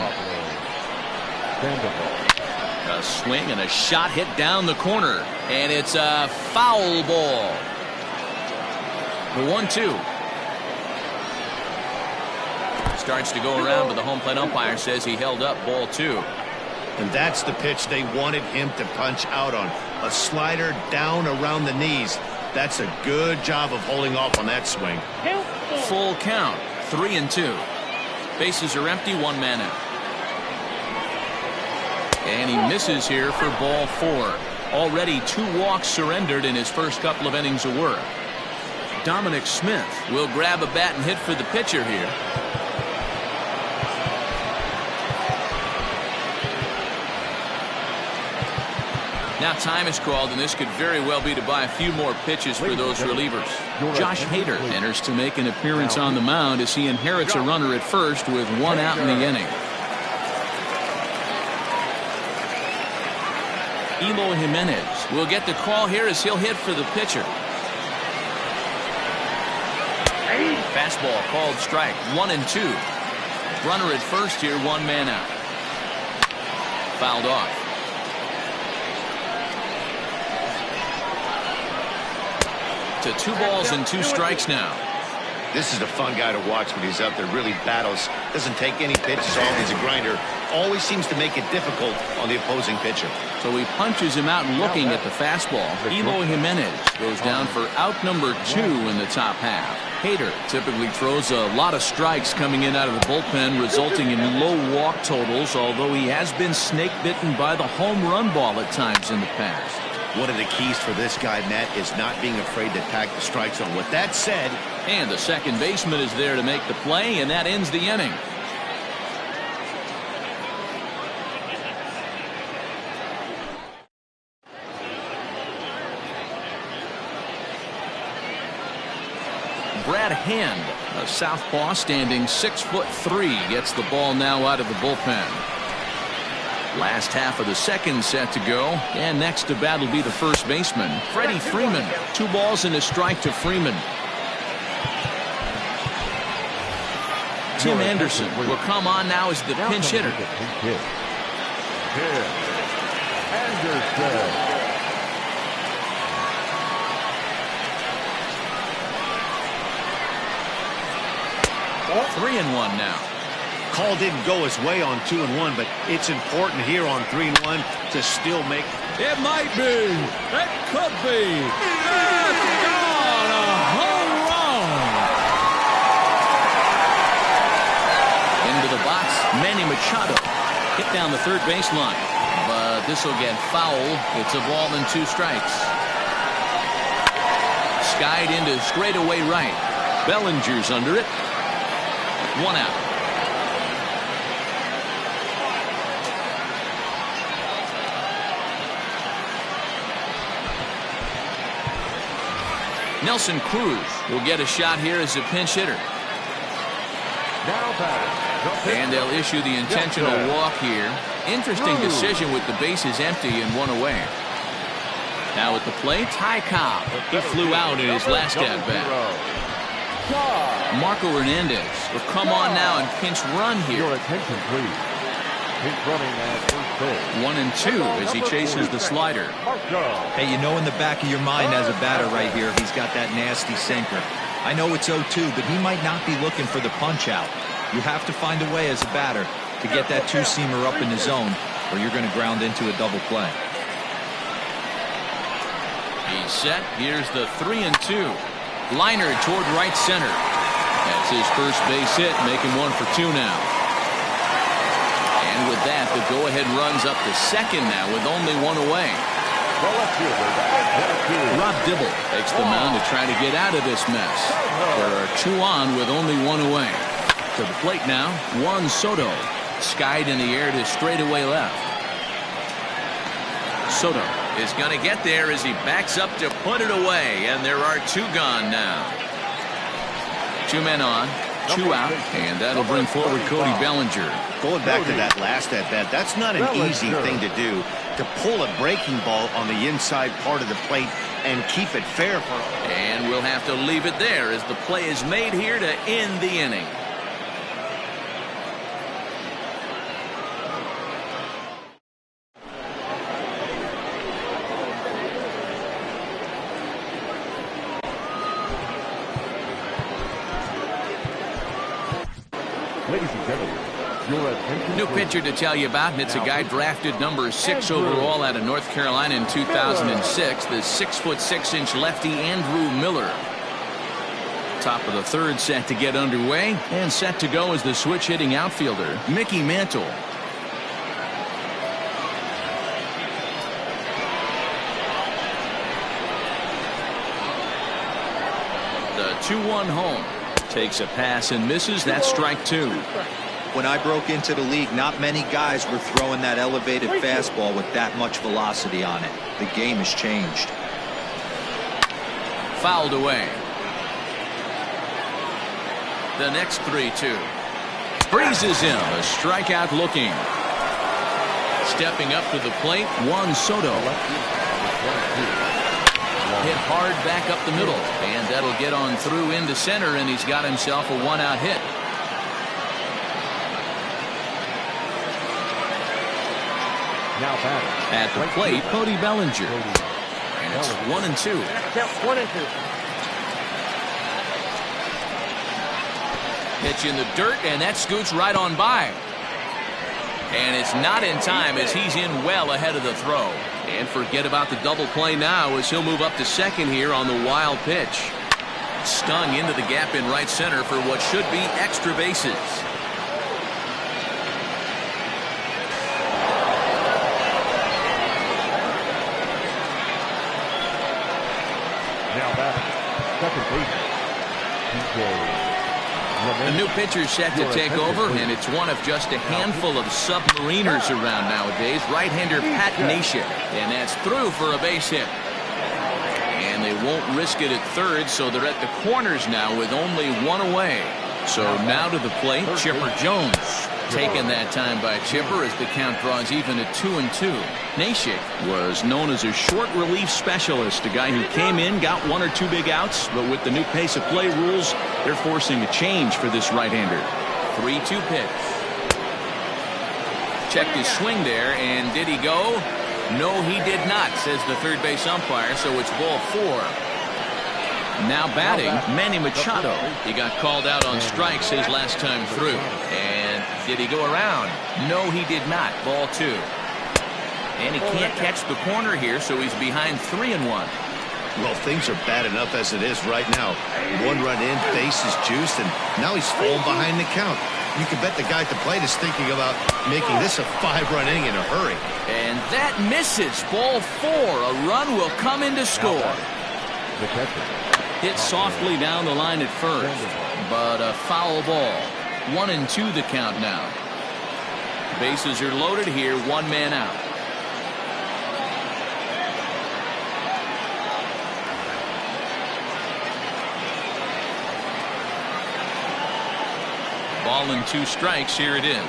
Sandoval. A swing and a shot hit down the corner, and it's a foul ball. The 1-2. Starts to go around, but the home plate umpire says he held up ball 2. And that's the pitch they wanted him to punch out on. A slider down around the knees. That's a good job of holding off on that swing. Full count, 3-2. Bases are empty, one man out. And he misses here for ball 4. Already 2 walks surrendered in his first couple of innings of work. Dominic Smith will grab a bat and hit for the pitcher here. Now time is called, and this could very well be to buy a few more pitches for those relievers. Josh Hader enters to make an appearance on the mound as he inherits a runner at first with 1 out in the inning. Eloy Jimenez will get the call here as he'll hit for the pitcher. Fastball called strike, 1-2. Runner at first here, 1 man out. Fouled off. To 2 balls and 2 strikes now. This is a fun guy to watch when he's up there. Really battles. Doesn't take any pitches off. He's a grinder. Always seems to make it difficult on the opposing pitcher. So he punches him out looking at the fastball. Eloy Jimenez goes down for out number 2 in the top half. Hader typically throws a lot of strikes coming in out of the bullpen, resulting in low walk totals, although he has been snake bitten by the home run ball at times in the past. One of the keys for this guy, Matt, is not being afraid to attack the strike zone. With that said, and the second baseman is there to make the play, and that ends the inning. Brad Hand, a southpaw standing 6'3", gets the ball now out of the bullpen. Last half of the second set to go, and next to bat will be the first baseman, Freddie Freeman. 2 balls and a strike to Freeman. Tim Anderson will come on now as the pinch hitter. Anderson. 3-1 now. call didn't go his way on 2-1, but it's important here on 3-1 to still make. It might be. It could be. It's gone. A home run. Into the box, Manny Machado. Hit down the third baseline. But this will get foul. It's a ball and 2 strikes. Skied into straightaway right. Bellinger's under it. 1 out. Nelson Cruz will get a shot here as a pinch hitter. And they'll issue the intentional walk here. Interesting decision with the bases empty and 1 away. Now at the plate, Ty Cobb. He flew out in his last at bat. Marco Hernandez will come on now and pinch run here. Your attention, please. Pinch running at first base. 1 and 2 as he chases the slider. Hey, you know in the back of your mind as a batter right here, he's got that nasty sinker. I know it's 0-2, but he might not be looking for the punch out. You have to find a way as a batter to get that two-seamer up in the zone, or you're going to ground into a double play. He's set. Here's the 3 and 2. Liner toward right center. That's his first base hit, making 1 for 2 now. And with that, the go-ahead runs up to second now with only 1 away. Rob Dibble takes the mound to try to get out of this mess. There are 2 on with only 1 away. To the plate now, Juan Soto. Skied in the air to straightaway left. Soto is going to get there as he backs up to put it away, and there are 2 gone now. 2 men on, 2 out, and that'll bring forward Cody Bellinger. Going back to that last at-bat, that's not an easy thing to do, to pull a breaking ball on the inside part of the plate and keep it fair for him. And we'll have to leave it there as the play is made here to end the inning. Ladies and gentlemen, your attention. New pitcher to tell you about, and it's a guy drafted number 6 overall out of North Carolina in 2006, the 6'6" lefty Andrew Miller. Top of the 3rd set to get underway, and set to go is the switch-hitting outfielder, Mickey Mantle. The 2-1 home. Takes a pass and misses. That's strike 2. When I broke into the league, not many guys were throwing that elevated fastball with that much velocity on it. The game has changed. Fouled away. The next 3-2. Freezes him. A strikeout looking. Stepping up to the plate, Juan Soto. Hit hard back up the middle, and that'll get on through into center, and he's got himself a 1-out hit. Now batting. At the plate, Cody Bellinger. And it's 1 and 2. Pitch in the dirt, and that scoots right on by. And it's not in time as he's in well ahead of the throw. And forget about the double play now as he'll move up to second here on the wild pitch. Stung into the gap in right center for what should be extra bases. Now batting. Second baseman. The new pitcher's set to take over, and it's one of just a handful of submariners around nowadays. Right-hander Pat Neshek, and that's through for a base hit. And they won't risk it at third, so they're at the corners now with only 1 away. So now to the plate, Chipper Jones. Taken that time by Chipper as the count draws even at 2 and 2. Neshek was known as a short relief specialist, a guy who came in, got 1 or 2 big outs, but with the new pace of play rules, they're forcing a change for this right-hander. 3-2 pitch. Checked his swing there, and did he go? No, he did not, says the third base umpire, so it's ball 4. Now batting, Manny Machado. He got called out on strikes his last time through. And did he go around? No, he did not. Ball 2. And he can't catch the corner here, so he's behind 3 and 1. Well, things are bad enough as it is right now. 1 run in, base is juiced, and now he's falling behind the count. You can bet the guy at the plate is thinking about making this a 5-run inning in a hurry. And that misses. Ball 4. A run will come in to score. The catcher. Hit softly down the line at first, but a foul ball. 1 and 2 the count now. Bases are loaded here, 1 man out. Ball and 2 strikes. Here it is.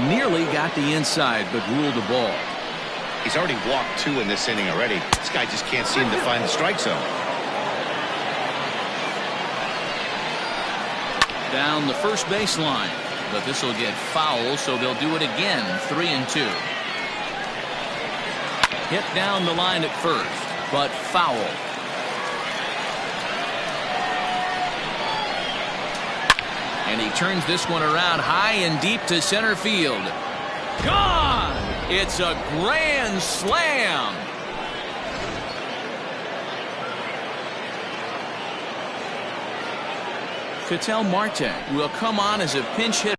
Nearly got the inside, but ruled a ball. He's already walked 2 in this inning already. This guy just can't seem to find the strike zone. down the first baseline. But this will get foul, so they'll do it again. 3-2. Hit down the line at first, but foul. And he turns this one around high and deep to center field. Gone! It's a grand slam. Ketel Marte will come on as a pinch hitter.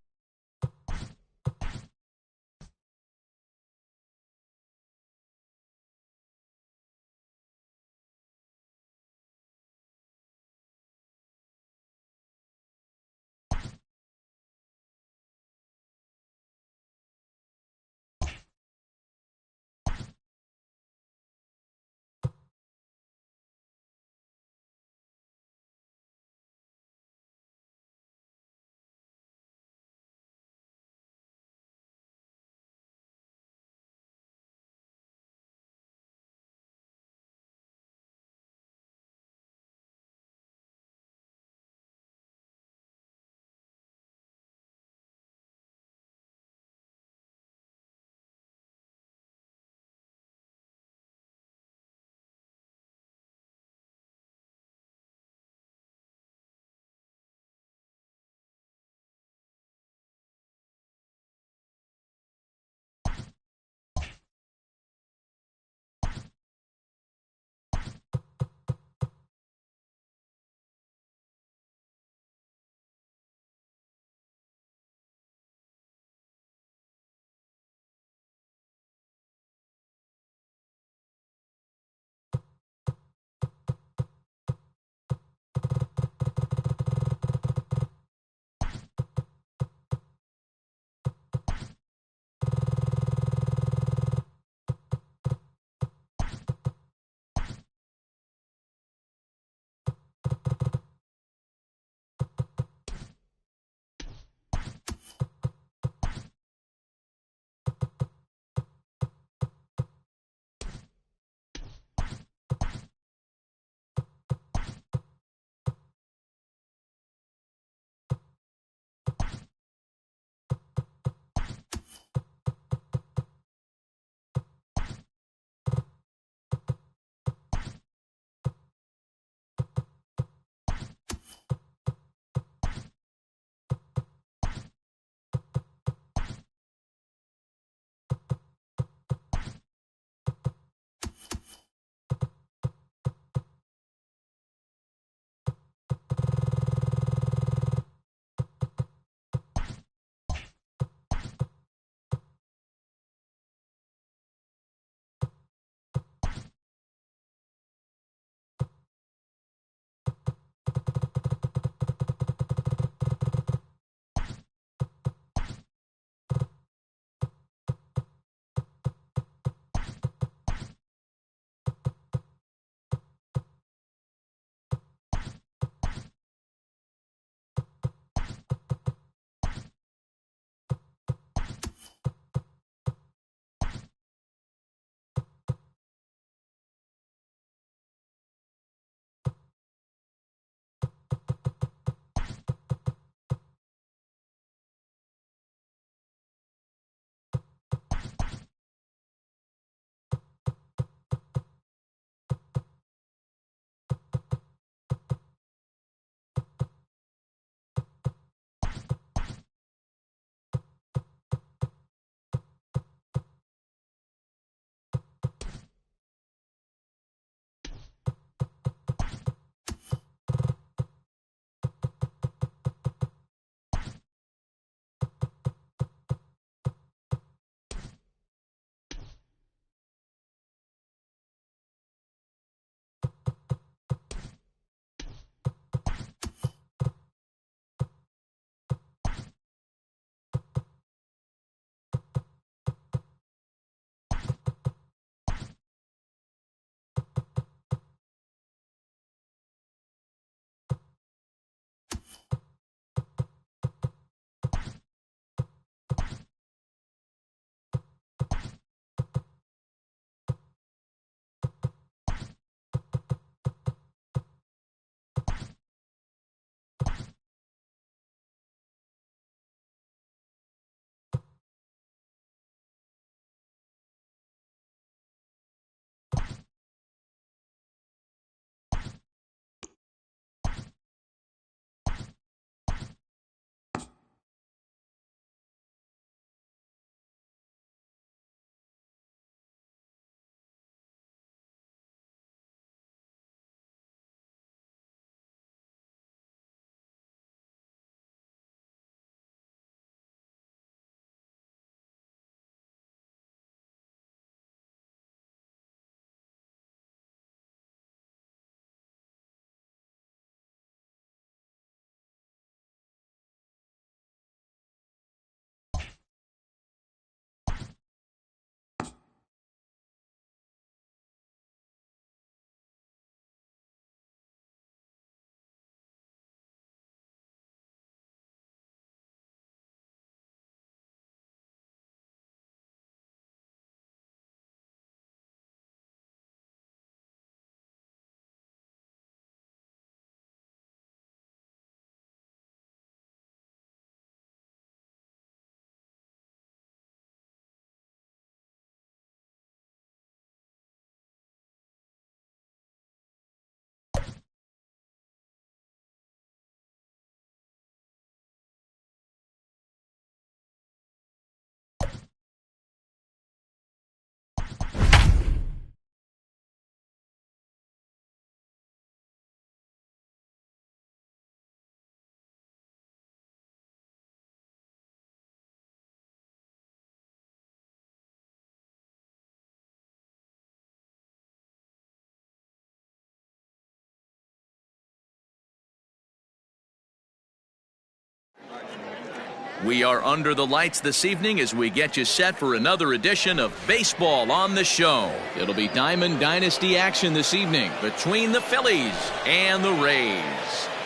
We are under the lights this evening as we get you set for another edition of Baseball on the Show. It'll be Diamond Dynasty action this evening between the Phillies and the Rays.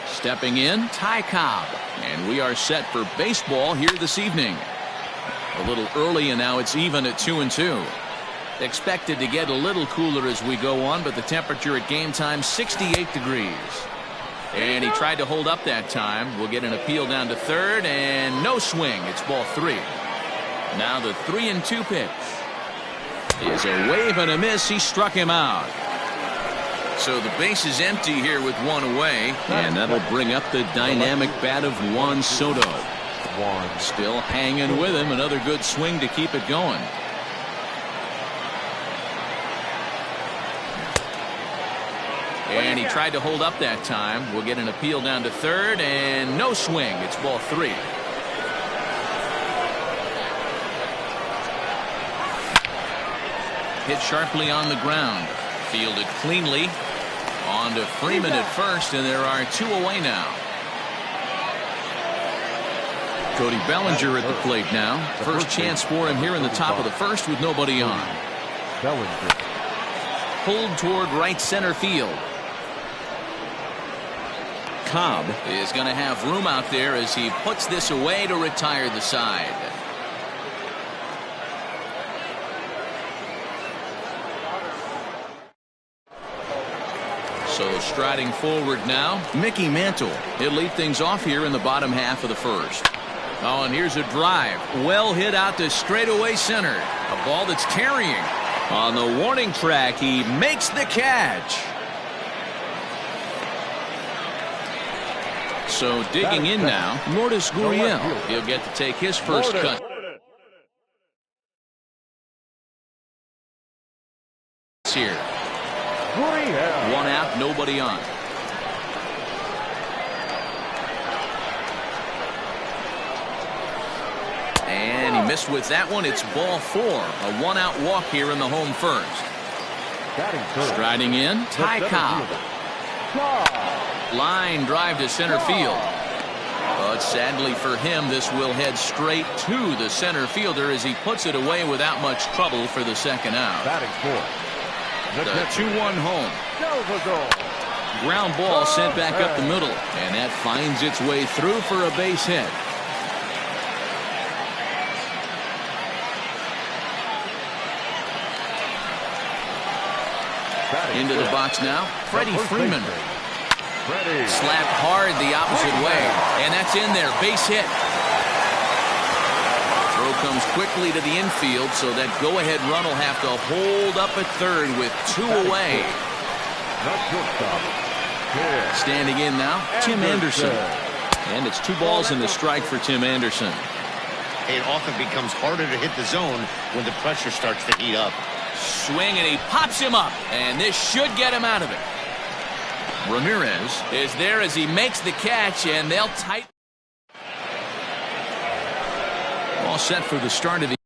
Stepping in, Ty Cobb. And we are set for baseball here this evening. A little early, and now it's even at 2-2. Expected to get a little cooler as we go on, but the temperature at game time 68 degrees. And he tried to hold up that time. We'll get an appeal down to third, and no swing. It's ball 3. Now the 3-2 pitch is a wave and a miss. He struck him out. So the base is empty here with one away, and that'll bring up the dynamic bat of Juan Soto. Still hanging with him. Another good swing to keep it going. And he tried to hold up that time. We'll get an appeal down to third, and no swing. It's ball 3. Hit sharply on the ground. Fielded cleanly. On to Freeman at first, and there are 2 away now. Cody Bellinger at the plate now. First chance for him here in the top of the first with nobody on. Bellinger. Pulled toward right center field. Cobb is going to have room out there as he puts this away to retire the side. So striding forward now, Mickey Mantle. He'll lead things off here in the bottom half of the first. Oh, and here's a drive. Well hit out to straightaway center. A ball that's carrying. On the warning track, he makes the catch. So digging in now, Lourdes Gurriel. He'll get to take his first cut. Here. 1 out, nobody on. And he missed with that one. It's ball 4. A 1-out walk here in the home first. Striding in, Ty Cobb. Line drive to center field. But sadly for him, this will head straight to the center fielder as he puts it away without much trouble for the second out. The 2-1 home. Ground ball sent back up the middle, and that finds its way through for a base hit. Into the box now, Freddie Freeman. Slapped hard the opposite way, and that's in there. Base hit. Throw comes quickly to the infield, so that go-ahead run will have to hold up at third with 2 away. Standing in now, Tim Anderson. And it's 2 balls and a strike for Tim Anderson. It often becomes harder to hit the zone when the pressure starts to heat up. Swing, and he pops him up, and this should get him out of it. Ramirez is there as he makes the catch, and they'll tighten. All set for the start of the